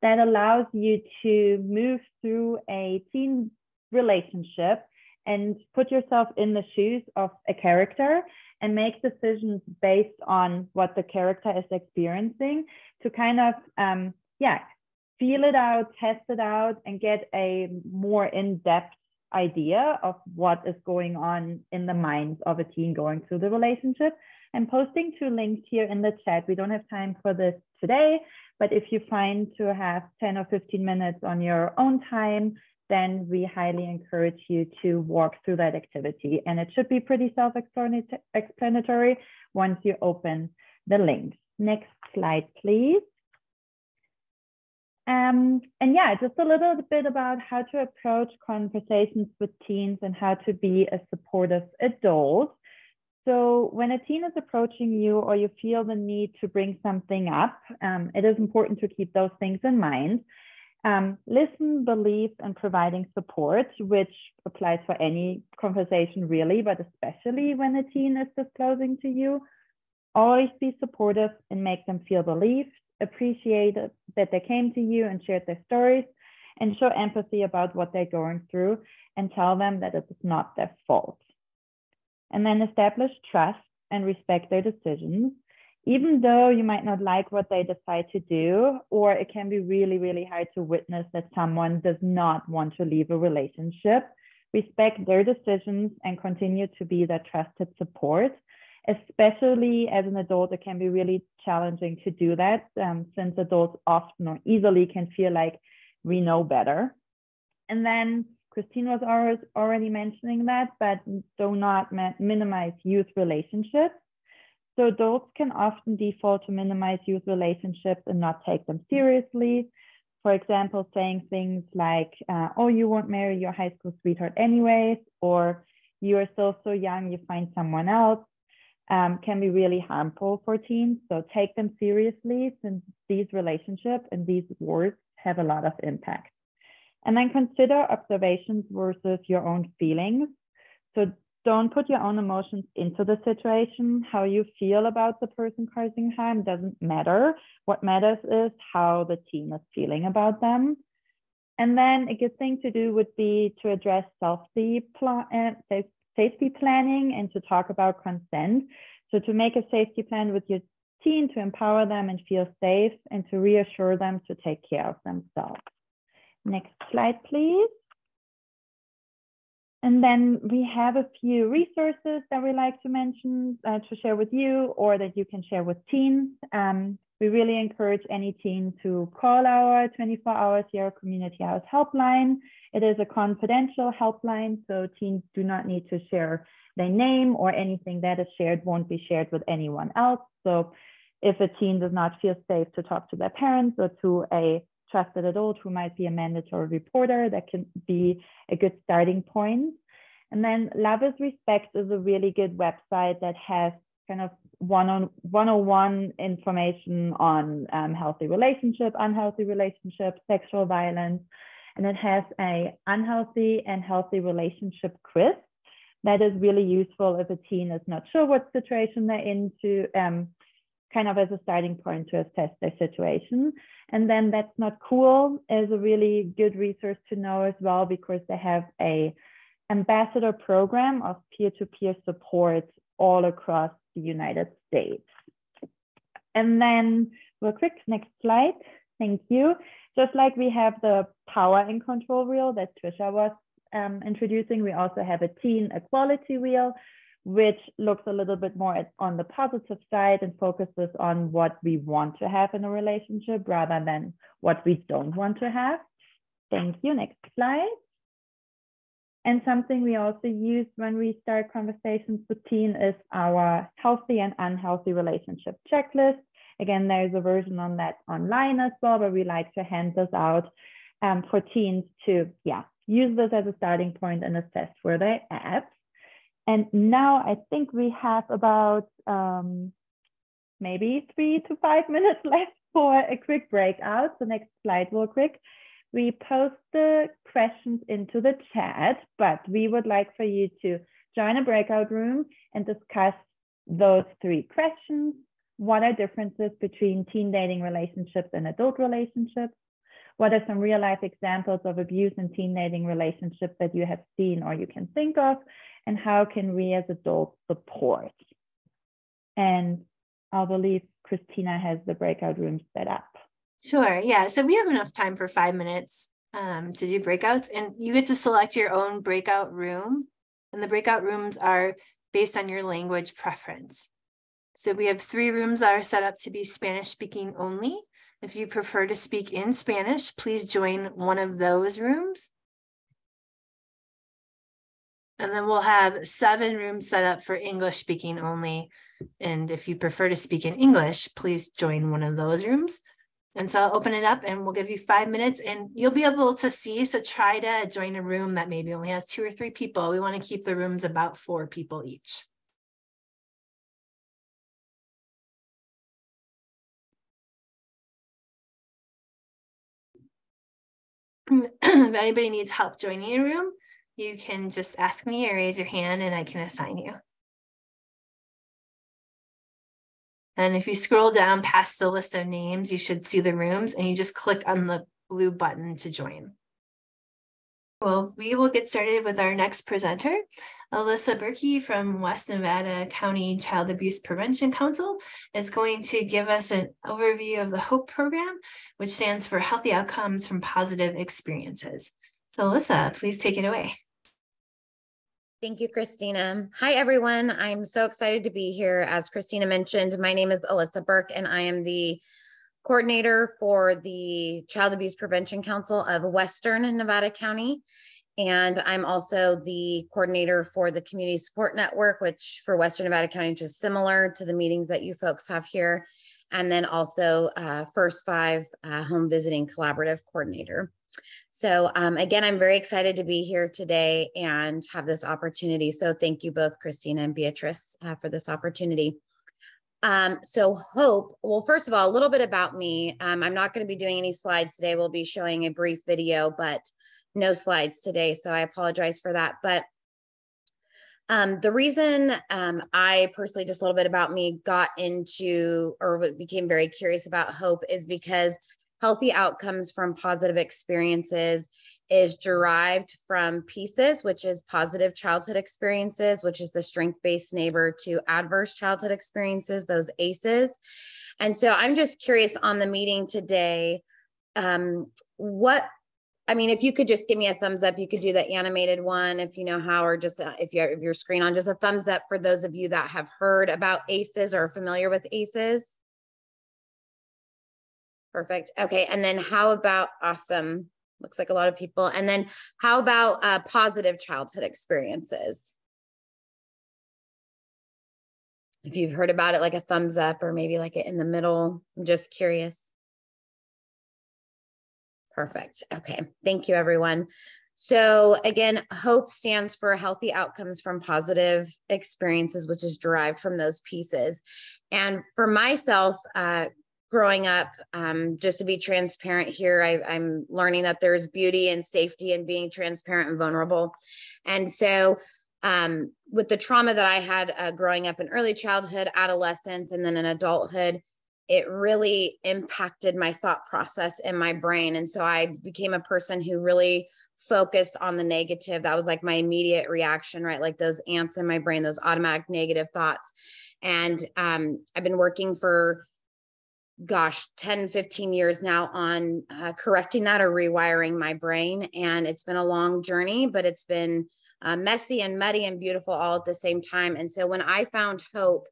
that allows you to move through a teen relationship and put yourself in the shoes of a character and make decisions based on what the character is experiencing to kind of, feel it out, test it out, and get a more in-depth idea of what is going on in the minds of a teen going through the relationship. I'm posting 2 links here in the chat. We don't have time for this today, but if you find to have 10 or 15 minutes on your own time, then we highly encourage you to walk through that activity. And it should be pretty self-explanatory once you open the links. Next slide, please. Just a little bit about how to approach conversations with teens and how to be a supportive adult. So when a teen is approaching you or you feel the need to bring something up, it is important to keep those things in mind. Listen, believe, and providing support, which applies for any conversation really, but especially when a teen is disclosing to you. Always be supportive and make them feel believed. Appreciate that they came to you and shared their stories, and show empathy about what they're going through and tell them that it is not their fault. And then establish trust and respect their decisions, even though you might not like what they decide to do, or it can be really, really hard to witness that someone does not want to leave a relationship. Respect their decisions and continue to be their trusted support. Especially as an adult, it can be really challenging to do that since adults often or easily can feel like we know better. And then Christine was already mentioning that, but do not minimize youth relationships. So adults can often default to minimize youth relationships and not take them seriously. For example, saying things like, oh, you won't marry your high school sweetheart anyways, or you are still so young, you find someone else. Can be really harmful for teens. So take them seriously, since these relationships and these words have a lot of impact. And then consider observations versus your own feelings. So don't put your own emotions into the situation. How you feel about the person causing harm doesn't matter. What matters is how the teen is feeling about them. And then a good thing to do would be to address safety planning and to talk about consent. So to make a safety plan with your teen to empower them and feel safe and to reassure them to take care of themselves. Next slide, please. And then we have a few resources that we like to mention to share with you, or that you can share with teens. We really encourage any teen to call our 24-hour Sierra Community House helpline. It is a confidential helpline, so teens do not need to share their name, or anything that is shared won't be shared with anyone else. So if a teen does not feel safe to talk to their parents or to a trusted adult who might be a mandatory reporter, that can be a good starting point. And then Love is Respect is a really good website that has kind of one-on-one information on healthy relationship, unhealthy relationship, sexual violence. And it has a unhealthy and healthy relationship quiz that is really useful if a teen is not sure what situation they're into, kind of as a starting point to assess their situation. And then That's Not Cool is a really good resource to know as well, because they have a ambassador program of peer-to-peer support all across the United States. And then real quick, next slide. Thank you. Just like we have the power and control wheel that Trisha was introducing, we also have a teen equality wheel, which looks a little bit more on the positive side and focuses on what we want to have in a relationship rather than what we don't want to have. Thank you. Next slide. And something we also use when we start conversations with teens is our healthy and unhealthy relationship checklist. Again, there's a version on that online as well, but we like to hand this out for teens to use this as a starting point and assess where they're at. And now I think we have about maybe 3 to 5 minutes left for a quick breakout. So next slide real quick. We post the questions into the chat, but we would like for you to join a breakout room and discuss those 3 questions. What are differences between teen dating relationships and adult relationships? What are some real life examples of abuse in teen dating relationships that you have seen or you can think of? And how can we as adults support? And I believe Christina has the breakout room set up. Sure, yeah, so we have enough time for 5 minutes to do breakouts, and you get to select your own breakout room, and the breakout rooms are based on your language preference. So we have 3 rooms that are set up to be Spanish speaking only. If you prefer to speak in Spanish, please join one of those rooms. And then we'll have 7 rooms set up for English speaking only. And if you prefer to speak in English, please join one of those rooms. And so I'll open it up and we'll give you 5 minutes and you'll be able to see. So try to join a room that maybe only has 2 or 3 people. We want to keep the rooms about 4 people each. If anybody needs help joining a room, you can just ask me or raise your hand and I can assign you. And if you scroll down past the list of names, you should see the rooms and you just click on the blue button to join. Well, we will get started with our next presenter. Alyssa Burke from West Nevada County Child Abuse Prevention Council is going to give us an overview of the HOPE program, which stands for Healthy Outcomes from Positive Experiences. So Alyssa, please take it away. Thank you, Christina. Hi, everyone. I'm so excited to be here. As Christina mentioned, my name is Alyssa Burke, and I am the coordinator for the Child Abuse Prevention Council of Western Nevada County. And I'm also the coordinator for the Community Support Network, which for Western Nevada County, which is similar to the meetings that you folks have here. And then also First 5 Home Visiting Collaborative Coordinator. So again, I'm very excited to be here today and have this opportunity. So thank you both, Christina and Beatrice, for this opportunity. So HOPE, well, first of all, a little bit about me. I'm not going to be doing any slides today. We'll be showing a brief video, but no slides today. So I apologize for that. But the reason I personally, just a little bit about me, got into or became very curious about HOPE is because healthy outcomes from positive experiences is derived from PCEs, which is positive childhood experiences, which is the strength-based neighbor to adverse childhood experiences, those ACEs. And so I'm just curious on the meeting today, if you could just give me a thumbs up, you could do the animated one if you know how, or just if you have your screen on, just a thumbs up for those of you that have heard about ACEs or are familiar with ACEs. Perfect. Okay. And then how about, awesome. Looks like a lot of people. And then how about positive childhood experiences? If you've heard about it, like a thumbs up or maybe like it in the middle. I'm just curious. Perfect. Okay. Thank you, everyone. So again, HOPE stands for Healthy Outcomes from Positive Experiences, which is derived from those pieces. And for myself, growing up, just to be transparent here, I'm learning that there's beauty and safety in being transparent and vulnerable. And so with the trauma that I had growing up in early childhood, adolescence, and then in adulthood, it really impacted my thought process in my brain. And so I became a person who really focused on the negative. That was like my immediate reaction, right? Like those ants in my brain, those automatic negative thoughts. And I've been working for, 10, 15 years now on correcting that or rewiring my brain. And it's been a long journey, but it's been messy and muddy and beautiful all at the same time. And so when I found hope,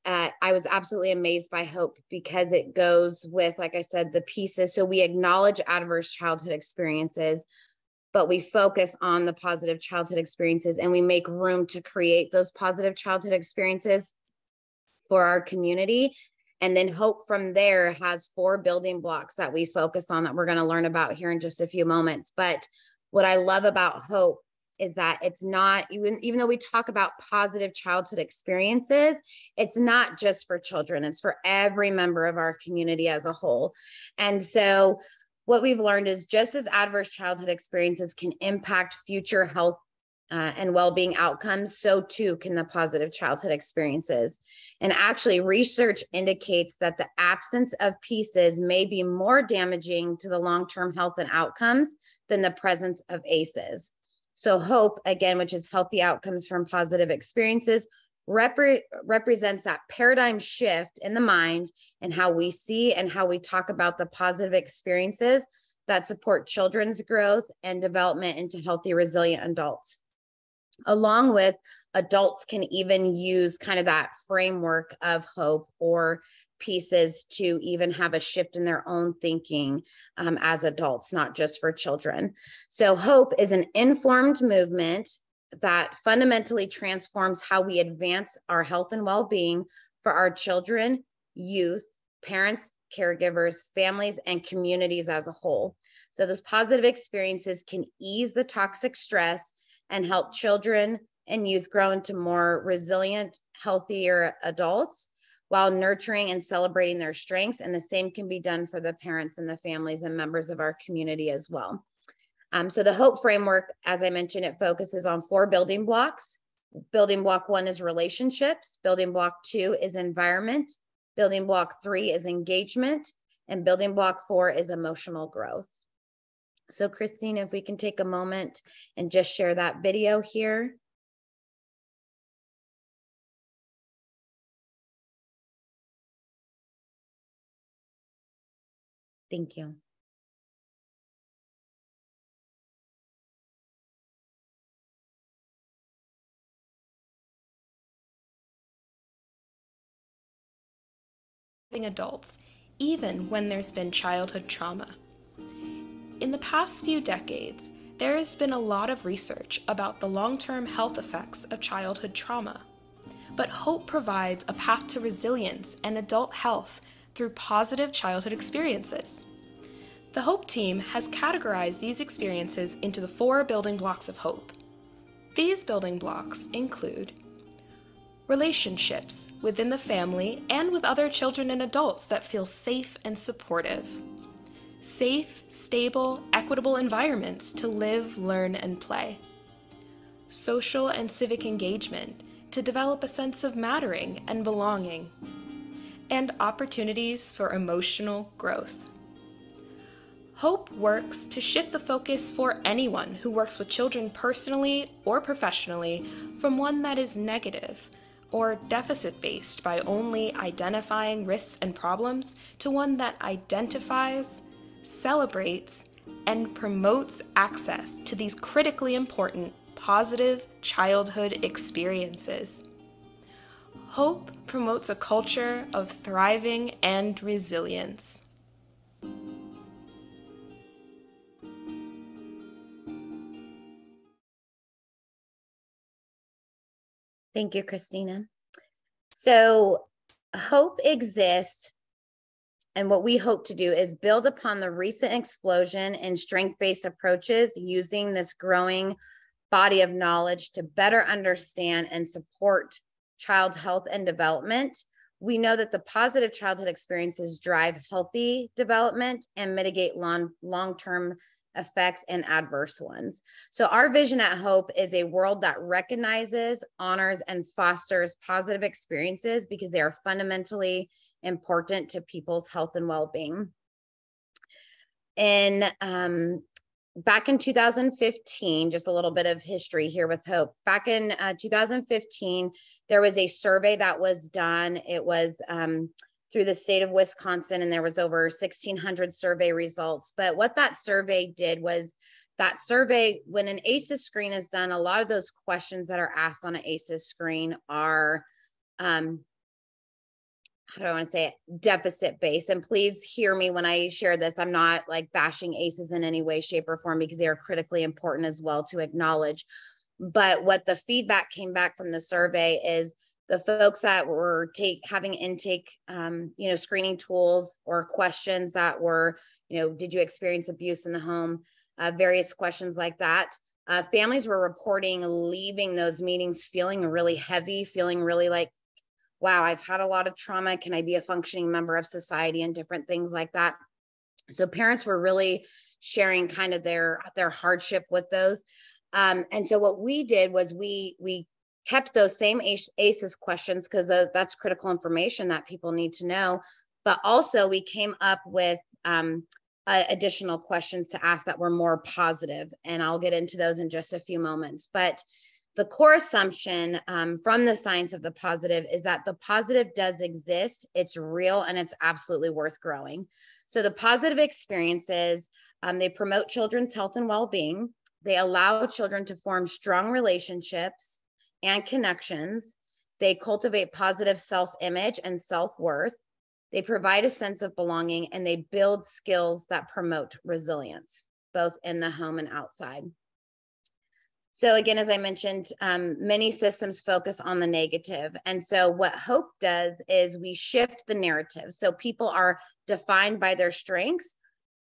I was absolutely amazed by hope because it goes with, like I said, the pieces. So we acknowledge adverse childhood experiences, but we focus on the positive childhood experiences, and we make room to create those positive childhood experiences for our community. And then hope from there has 4 building blocks that we focus on that we're going to learn about here in just a few moments. But what I love about hope is that it's not, even though we talk about positive childhood experiences, it's not just for children, it's for every member of our community as a whole. And so what we've learned is just as adverse childhood experiences can impact future health and well-being outcomes, so too can the positive childhood experiences. And actually, research indicates that the absence of PCEs may be more damaging to the long-term health and outcomes than the presence of ACEs. So hope, again, which is healthy outcomes from positive experiences, represents that paradigm shift in the mind and how we see and how we talk about the positive experiences that support children's growth and development into healthy, resilient adults. Along with adults can even use kind of that framework of hope or pieces to even have a shift in their own thinking as adults, not just for children. So hope is an informed movement that fundamentally transforms how we advance our health and well-being for our children, youth, parents, caregivers, families, and communities as a whole. So those positive experiences can ease the toxic stress and help children and youth grow into more resilient, healthier adults while nurturing and celebrating their strengths. And the same can be done for the parents and the families and members of our community as well. So the HOPE framework, as I mentioned, it focuses on 4 building blocks. Building block 1 is relationships. Building block 2 is environment. Building block 3 is engagement. And building block 4 is emotional growth. So Christine, if we can take a moment and just share that video here. Thank you. Adults, even when there's been childhood trauma. In the past few decades, there has been a lot of research about the long-term health effects of childhood trauma. But HOPE provides a path to resilience and adult health through positive childhood experiences. The HOPE team has categorized these experiences into the 4 building blocks of HOPE. These building blocks include relationships within the family and with other children and adults that feel safe and supportive. Safe, stable, equitable environments to live, learn, and play. Social and civic engagement to develop a sense of mattering and belonging. And opportunities for emotional growth. HOPE works to shift the focus for anyone who works with children personally or professionally from one that is negative or deficit-based by only identifying risks and problems to one that identifies, celebrates, and promotes access to these critically important positive childhood experiences. HOPE promotes a culture of thriving and resilience. Thank you, Christina. So HOPE exists, and what we hope to do is build upon the recent explosion in strength-based approaches using this growing body of knowledge to better understand and support child health and development. We know that the positive childhood experiences drive healthy development and mitigate long-term effects, and adverse ones. So our vision at Hope is a world that recognizes, honors, and fosters positive experiences because they are fundamentally important to people's health and well-being. Back in 2015, just a little bit of history here with Hope. Back in 2015, there was a survey that was done. It was through the state of Wisconsin, and there was over 1,600 survey results. But what that survey did was that survey, when an ACEs screen is done, a lot of those questions that are asked on an ACEs screen are, how do I want to say it, deficit based. And please hear me when I share this. I'm not like bashing ACEs in any way, shape, or form, because they are critically important as well to acknowledge. But what the feedback came back from the survey is the folks that were having intake, screening tools or questions that were, did you experience abuse in the home? Various questions like that. Families were reporting leaving those meetings feeling really heavy, feeling really like, wow, I've had a lot of trauma. Can I be a functioning member of society, and different things like that? So parents were really sharing kind of their hardship with those. And so what we did was we kept those same ACEs questions, because that's critical information that people need to know. But also we came up with additional questions to ask that were more positive. And I'll get into those in just a few moments. But the core assumption from the science of the positive is that the positive does exist, it's real, and it's absolutely worth growing. So the positive experiences, they promote children's health and well-being. They allow children to form strong relationships and connections. They cultivate positive self-image and self-worth. They provide a sense of belonging, and they build skills that promote resilience, both in the home and outside. So again, as I mentioned, many systems focus on the negative. And so what Hope does is we shift the narrative. So people are defined by their strengths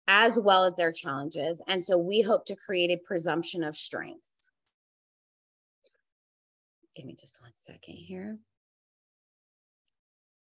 as well as their challenges. And so we hope to create a presumption of strength. Give me just one second here.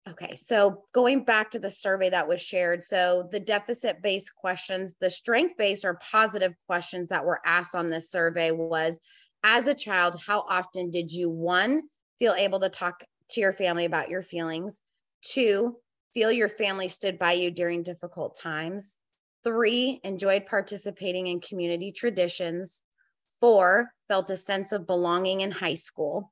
Okay, so going back to the survey that was shared, so the deficit-based questions, the strength-based or positive questions that were asked on this survey was, as a child, how often did you, 1, feel able to talk to your family about your feelings, 2, feel your family stood by you during difficult times, 3, enjoyed participating in community traditions, 4, felt a sense of belonging in high school,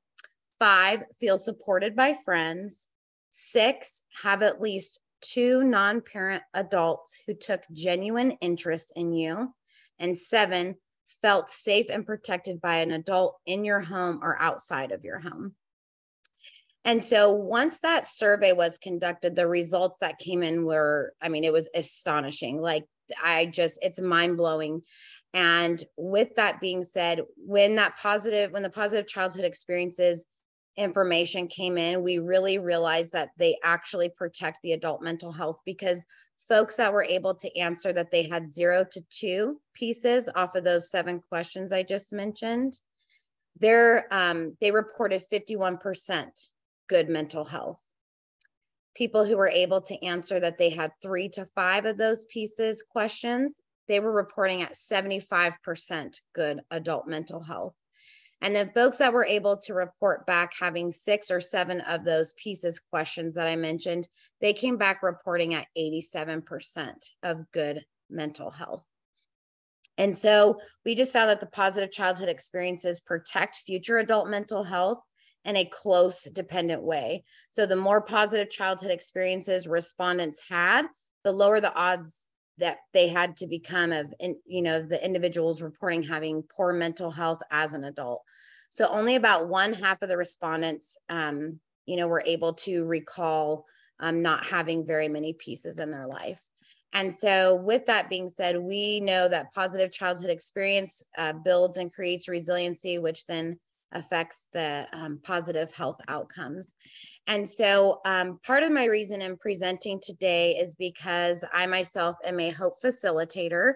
5, feel supported by friends, 6, have at least 2 non-parent adults who took genuine interest in you, and 7, felt safe and protected by an adult in your home or outside of your home. And so once that survey was conducted, the results that came in were, it was astonishing. Like it's mind-blowing. And with that being said, when the positive childhood experiences information came in, we really realized that they actually protect the adult mental health, because folks that were able to answer that they had 0 to 2 pieces off of those 7 questions I just mentioned, they reported 51% good mental health. People who were able to answer that they had 3 to 5 of those pieces questions, they were reporting at 75% good adult mental health. And then folks that were able to report back having 6 or 7 of those pieces questions that I mentioned, they came back reporting at 87% of good mental health. And so we just found that the positive childhood experiences protect future adult mental health in a close, dependent way. So the more positive childhood experiences respondents had, the lower the odds that they had to become of the individuals reporting having poor mental health as an adult. So only about 1/2 of the respondents, were able to recall not having very many pieces in their life. And so with that being said, we know that positive childhood experience builds and creates resiliency, which then affects the positive health outcomes. And so part of my reason in presenting today is because I myself am a Hope facilitator.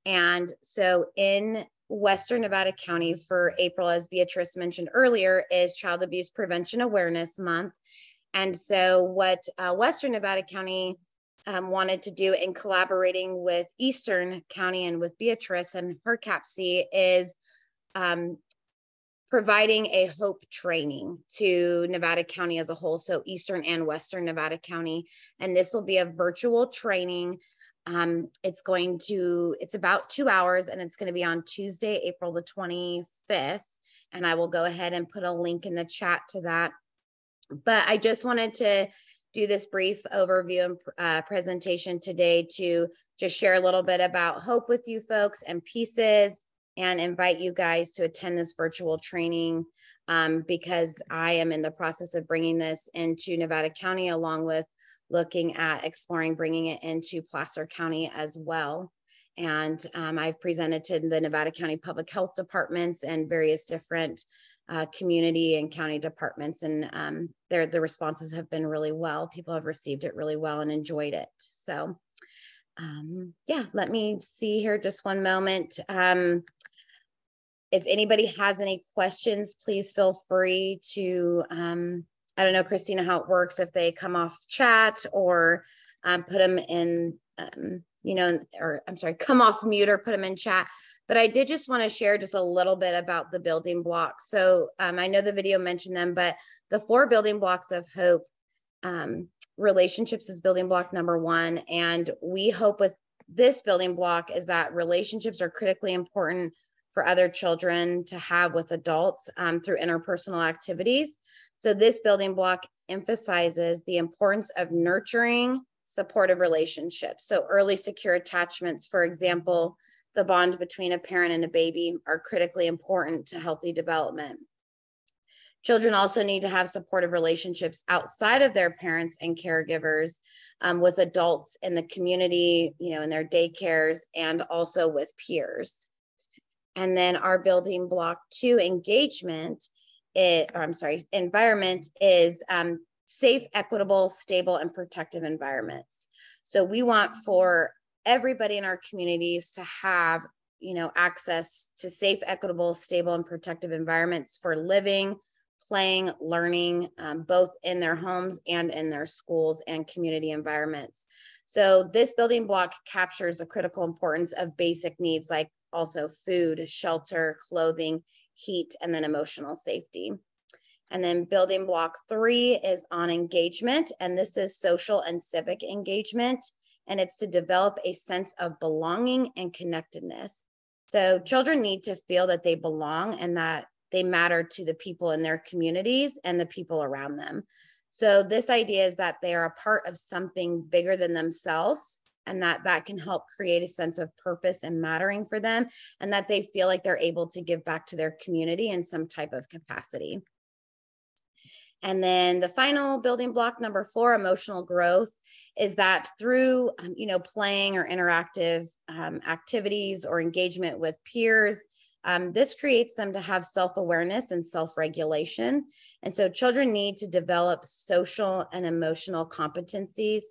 And so in Western Nevada County for April, as Beatrice mentioned earlier, is Child Abuse Prevention Awareness Month. And so what Western Nevada County wanted to do in collaborating with Eastern County and with Beatrice and her CAPC is providing a HOPE training to Nevada County as a whole, so Eastern and Western Nevada County. And this will be a virtual training. It's about 2 hours, and it's going to be on Tuesday, April the 25th. And I will go ahead and put a link in the chat to that. But I just wanted to do this brief overview and presentation today to just share a little bit about HOPE with you folks and pieces, and invite you guys to attend this virtual training because I am in the process of bringing this into Nevada County, along with looking at exploring bringing it into Placer County as well. And I've presented to the Nevada County Public Health Departments and various different community and county departments, and the responses have been really well. People have received it really well and enjoyed it. So yeah, let me see here just one moment. If anybody has any questions, please feel free to, I don't know, Christina, how it works, if they come off chat or put them in, or I'm sorry, come off mute or put them in chat. But I did just want to share just a little bit about the building blocks. So I know the video mentioned them, but the 4 building blocks of HOPE, relationships is building block number 1. And we hope with this building block is that relationships are critically important for other children to have with adults through interpersonal activities. So this building block emphasizes the importance of nurturing supportive relationships. So early secure attachments, for example, the bond between a parent and a baby, are critically important to healthy development. Children also need to have supportive relationships outside of their parents and caregivers with adults in the community, in their daycares, and also with peers. And then our building block 2, environment, is safe, equitable, stable, and protective environments. So we want for everybody in our communities to have, access to safe, equitable, stable, and protective environments for living, playing, learning, both in their homes and in their schools and community environments. So this building block captures the critical importance of basic needs like also food, shelter, clothing, heat, and then emotional safety. And then building block 3 is on engagement, and this is social and civic engagement, and it's to develop a sense of belonging and connectedness. So children need to feel that they belong and that they matter to the people in their communities and the people around them. So this idea is that they are a part of something bigger than themselves, and that can help create a sense of purpose and mattering for them, and that they feel like they're able to give back to their community in some type of capacity. And then the final building block, number 4, emotional growth, is that through, playing or interactive activities or engagement with peers, this creates them to have self-awareness and self-regulation. And so children need to develop social and emotional competencies,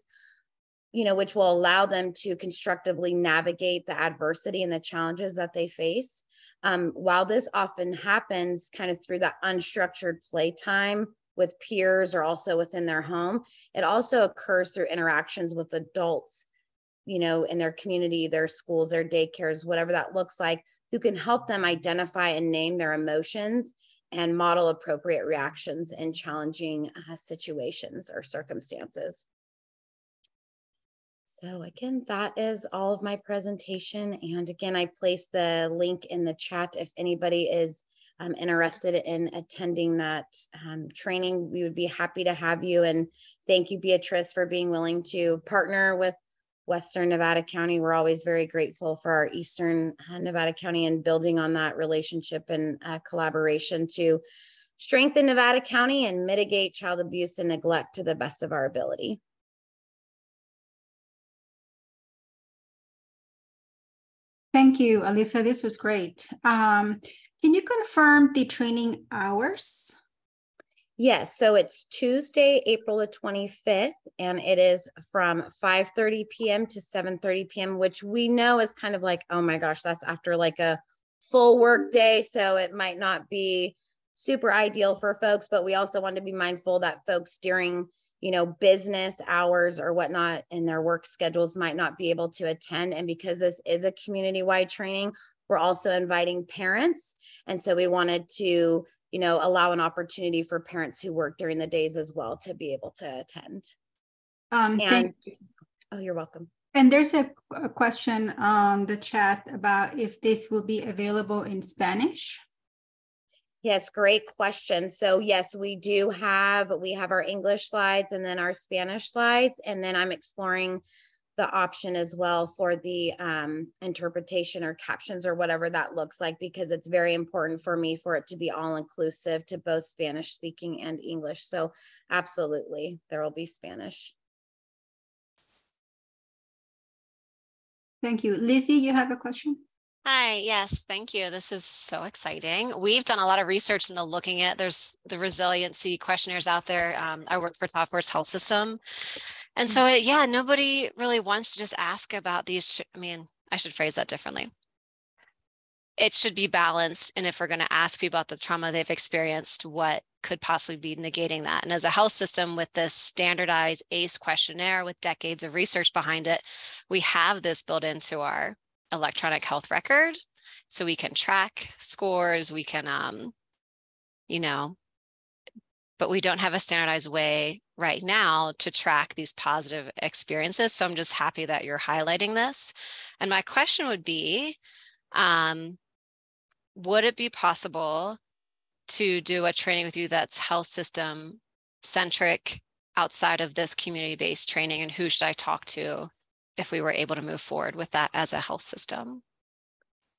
which will allow them to constructively navigate the adversity and the challenges that they face. While this often happens kind of through the unstructured playtime with peers or also within their home, it also occurs through interactions with adults, in their community, their schools, their daycares, whatever that looks like, who can help them identify and name their emotions and model appropriate reactions in challenging situations or circumstances. So again, that is all of my presentation. And again, I placed the link in the chat if anybody is interested in attending that training. We would be happy to have you. And thank you, Beatrice, for being willing to partner with Western Nevada County. We're always very grateful for our Eastern Nevada County and building on that relationship and collaboration to strengthen Nevada County and mitigate child abuse and neglect to the best of our ability. Thank you, Alyssa. This was great. Can you confirm the training hours? Yes, so it's Tuesday, April the 25th, and it is from 5:30 p.m. to 7:30 p.m., which we know is kind of like, oh my gosh, that's after like a full work day. So it might not be super ideal for folks, but we also want to be mindful that folks during business hours or whatnot, and their work schedules might not be able to attend. And because this is a community-wide training, we're also inviting parents. And so we wanted to, allow an opportunity for parents who work during the days as well to be able to attend. Thank you. Oh, you're welcome. And there's a question on the chat about if this will be available in Spanish. Yes, great question. So yes, we have our English slides and then our Spanish slides. And then I'm exploring the option as well for the interpretation or captions or whatever that looks like, because it's very important for me for it to be all inclusive to both Spanish speaking and English. So absolutely, there will be Spanish. Thank you. Lizzie, you have a question? Hi, yes, thank you. This is so exciting. We've done a lot of research into looking at, there's the resiliency questionnaires out there. I work for Top Force Health System. And so, yeah, nobody really wants to just ask about these. I mean, I should phrase that differently. It should be balanced. And if we're going to ask people about the trauma they've experienced, what could possibly be negating that? And as a health system with this standardized ACE questionnaire with decades of research behind it, we have this built into our electronic health record. So we can track scores, we can, but we don't have a standardized way right now to track these positive experiences. So I'm just happy that you're highlighting this. And my question would be, would it be possible to do a training with you that's health system centric outside of this community-based training? And who should I talk to if we were able to move forward with that as a health system?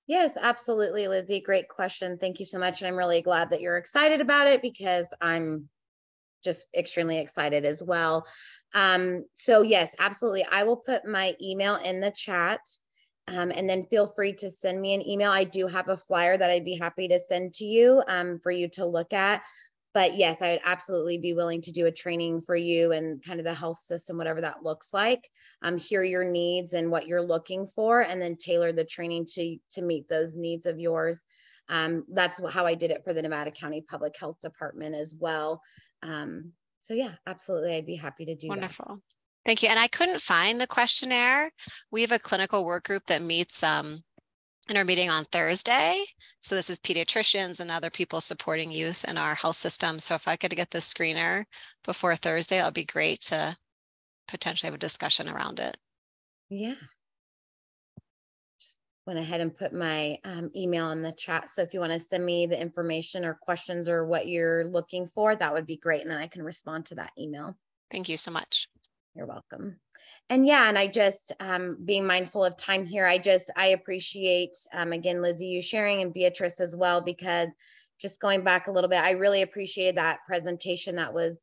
Yes, absolutely, Lizzie. Great question. Thank you so much. And I'm really glad that you're excited about it, because I'm just extremely excited as well. So yes, absolutely. I will put my email in the chat, and then feel free to send me an email. I do have a flyer that I'd be happy to send to you for you to look at. But yes, I would absolutely be willing to do a training for you and kind of the health system, whatever that looks like, hear your needs and what you're looking for, and then tailor the training to meet those needs of yours. That's how I did it for the Nevada County Public Health Department as well. So yeah, absolutely. I'd be happy to do that. Wonderful. Thank you. And I couldn't find the questionnaire. We have a clinical work group that meets in our meeting on Thursday. So this is pediatricians and other people supporting youth in our health system. So if I could get the screener before Thursday, it would be great to potentially have a discussion around it. Yeah. Just went ahead and put my email in the chat. So if you want to send me the information or questions or what you're looking for, that would be great. And then I can respond to that email. Thank you so much. You're welcome. And yeah, and I just, being mindful of time here, I appreciate, again, Lizzie, you sharing, and Beatrice as well, because just going back a little bit, I really appreciated that presentation that was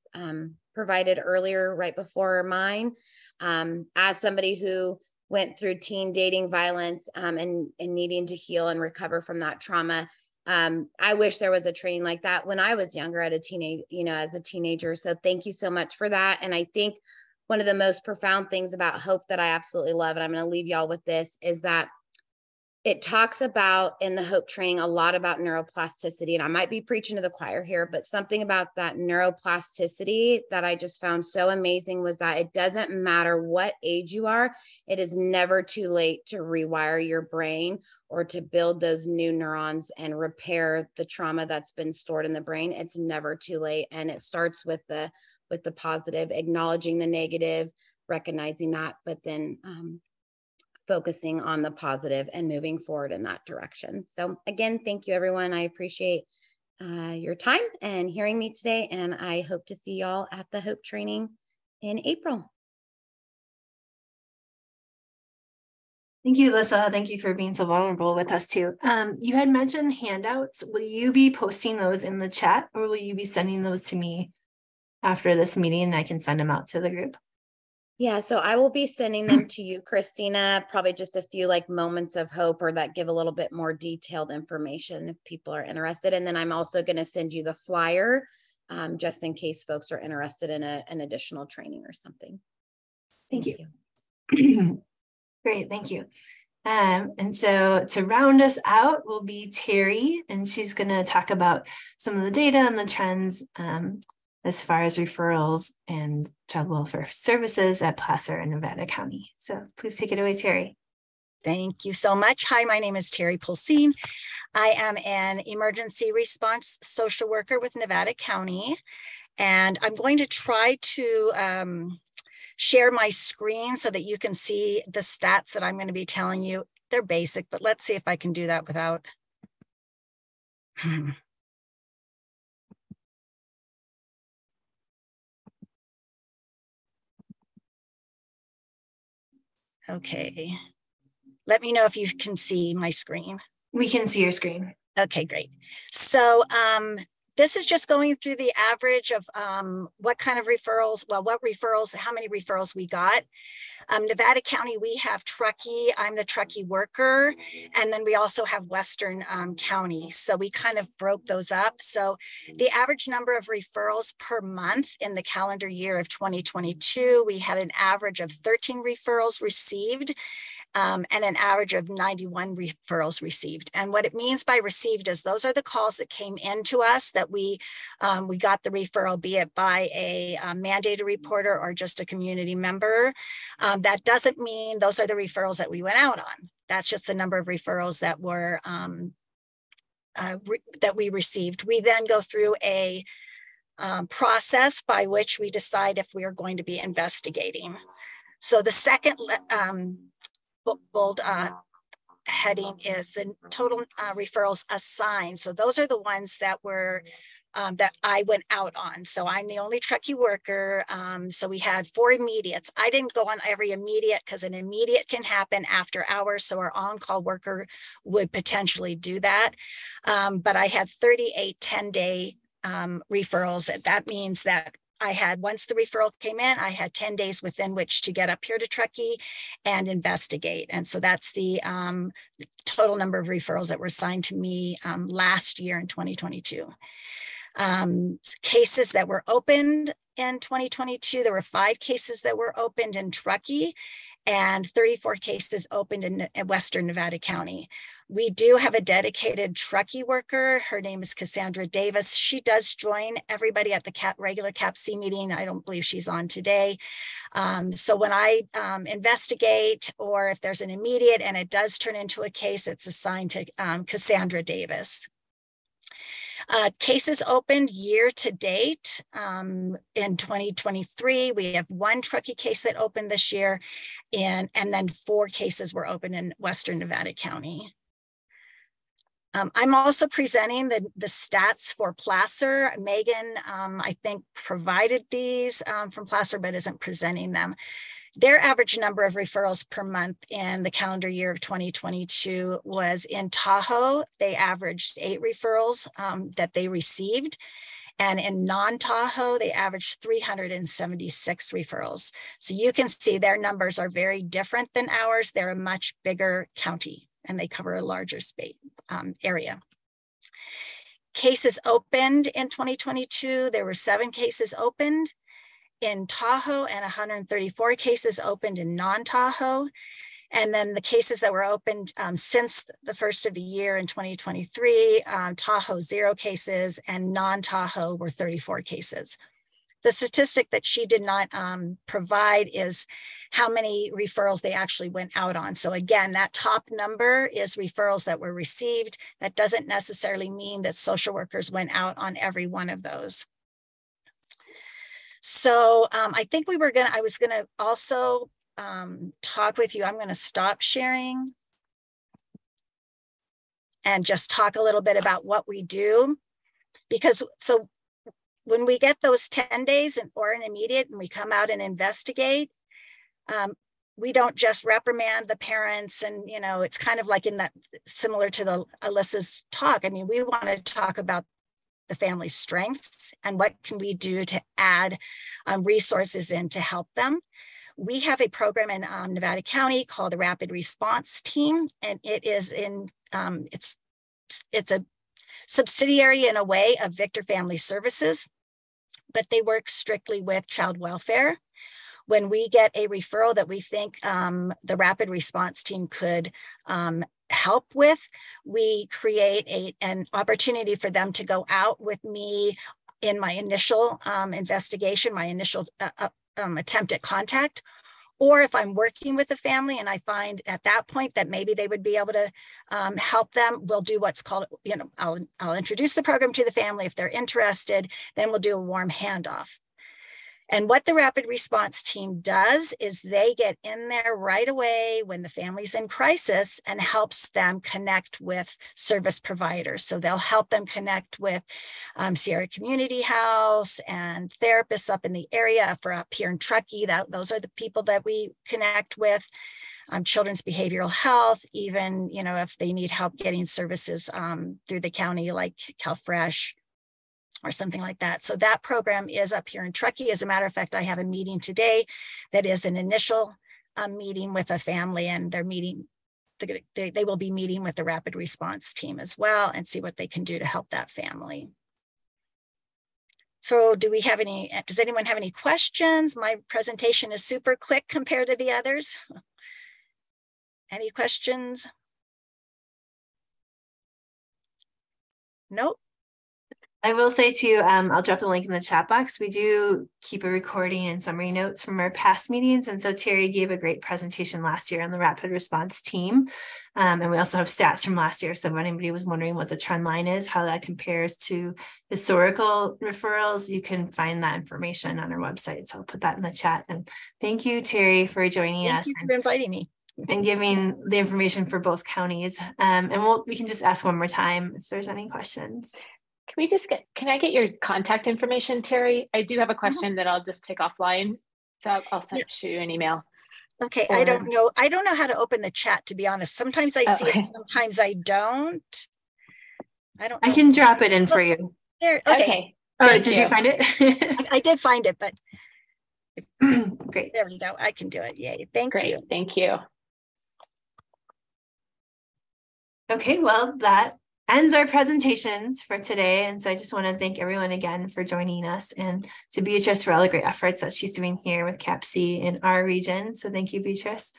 provided earlier, right before mine. As somebody who went through teen dating violence and needing to heal and recover from that trauma, I wish there was a training like that when I was younger at a teenage, as a teenager. So thank you so much for that. And I think one of the most profound things about hope that I absolutely love, and I'm going to leave y'all with this, is that it talks about in the hope training a lot about neuroplasticity. And I might be preaching to the choir here, but something about that neuroplasticity that I just found so amazing was that it doesn't matter what age you are, it is never too late to rewire your brain or to build those new neurons and repair the trauma that's been stored in the brain. It's never too late. And it starts with the positive, acknowledging the negative, recognizing that, but then focusing on the positive and moving forward in that direction. So again, thank you, everyone. I appreciate your time and hearing me today. And I hope to see y'all at the Hope training in April. Thank you, Alyssa. Thank you for being so vulnerable with us too. You had mentioned handouts. Will you be posting those in the chat, or will you be sending those to me after this meeting and I can send them out to the group? Yeah, so I will be sending them to you, Christina, probably just a few moments of hope or that give a little bit more detailed information if people are interested. And then I'm also going to send you the flyer just in case folks are interested in an additional training or something. Thank you. Great, thank you. And so to round us out will be Teri, and she's going to talk about some of the data and the trends. And as far as referrals and child welfare services at Placer and Nevada County. So please take it away, Teri. Thank you so much. Hi, my name is Teri Polcene. I am an emergency response social worker with Nevada County, and I'm going to try to share my screen so that you can see the stats that I'm going to be telling you. They're basic, but let's see if I can do that without. Okay. Let me know if you can see my screen. We can see your screen. Okay, great. So this is just going through the average of what kind of referrals, well, what referrals, how many referrals we got. Nevada County, we have Truckee. I'm the Truckee worker. And then we also have Western County. So we kind of broke those up. So the average number of referrals per month in the calendar year of 2022, we had an average of 13 referrals received. And an average of 91 referrals received. And what it means by received is those are the calls that came into us that we got the referral, be it by a mandated reporter or just a community member. That doesn't mean those are the referrals that we went out on. That's just the number of referrals that were that we received. We then go through a process by which we decide if we are going to be investigating. So the second bold heading is the total referrals assigned. So those are the ones that were that I went out on. So I'm the only Truckee worker. So we had 4 immediates. I didn't go on every immediate because an immediate can happen after hours. So our on-call worker would potentially do that. But I had 38 10-day referrals. That means that I had, once the referral came in, I had 10 days within which to get up here to Truckee and investigate. And so that's the total number of referrals that were assigned to me last year in 2022. Cases that were opened in 2022, there were 5 cases that were opened in Truckee and 34 cases opened in Western Nevada County. We do have a dedicated Truckee worker. Her name is Cassandra Davis. She does join everybody at the regular CAPC meeting. I don't believe she's on today. So when I investigate, or if there's an immediate and it does turn into a case, it's assigned to Cassandra Davis. Cases opened year to date in 2023. We have 1 Truckee case that opened this year, and then 4 cases were opened in Western Nevada County. I'm also presenting the stats for Placer. Megan, I think, provided these from Placer, but isn't presenting them. Their average number of referrals per month in the calendar year of 2022 was in Tahoe. They averaged 8 referrals that they received. And in non-Tahoe, they averaged 376 referrals. So you can see their numbers are very different than ours. They're a much bigger county and they cover a larger area. Cases opened in 2022, there were 7 cases opened in Tahoe and 134 cases opened in non-Tahoe. And then the cases that were opened since the first of the year in 2023, Tahoe 0 cases and non-Tahoe were 34 cases. The statistic that she did not provide is how many referrals they actually went out on. So again, that top number is referrals that were received. That doesn't necessarily mean that social workers went out on every one of those. So I think I was gonna also talk with you. I'm gonna stop sharing and just talk a little bit about what we do. Because so when we get those 10 days or an immediate and we come out and investigate, we don't just reprimand the parents and, you know, it's kind of like in that, similar to the Alyssa's talk. I mean, we want to talk about the family's strengths and what can we do to add resources in to help them. We have a program in Nevada County called the Rapid Response Team, and it is in, it's a subsidiary in a way of Victor Family Services, but they work strictly with child welfare. When we get a referral that we think the Rapid Response Team could help with, we create an opportunity for them to go out with me in my initial investigation, my initial attempt at contact. Or if I'm working with the family and I find at that point that maybe they would be able to help them, we'll do what's called, I'll introduce the program to the family. If they're interested, then we'll do a warm handoff. And what the rapid response team does is they get in there right away when the family's in crisis and helps them connect with service providers. So they'll help them connect with Sierra Community House and therapists up in the area. For up here in Truckee, those are the people that we connect with. Children's behavioral health, even, if they need help getting services through the county like CalFresh or something like that. So that program is up here in Truckee. As a matter of fact, I have a meeting today that is an initial meeting with a family, and they're meeting, they will be meeting with the rapid response team as well and see what they can do to help that family. So does anyone have any questions? My presentation is super quick compared to the others. Any questions? Nope. I will say too, I'll drop the link in the chat box. We do keep a recording and summary notes from our past meetings. And so Teri gave a great presentation last year on the rapid response team. And we also have stats from last year. So if anybody was wondering what the trend line is, how that compares to historical referrals, you can find that information on our website. So I'll put that in the chat. And thank you, Teri, for joining us. Thank you for inviting me. And giving the information for both counties. And we can just ask one more time if there's any questions. Can I get your contact information, Teri? I do have a question that I'll just take offline. So I'll send you an email. Okay, I don't know how to open the chat, to be honest. Sometimes I see it, sometimes I don't. I can drop it in for you. There, okay. Oh, did you find it? I did find it, but great. There we go. I can do it. Yay. Thank you. Thank you. Okay, well, that ends our presentations for today. And so I just want to thank everyone again for joining us, and to Beatrice for all the great efforts that she's doing here with CAPC in our region. So thank you, Beatrice.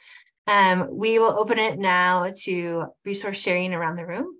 We will open it now to resource sharing around the room.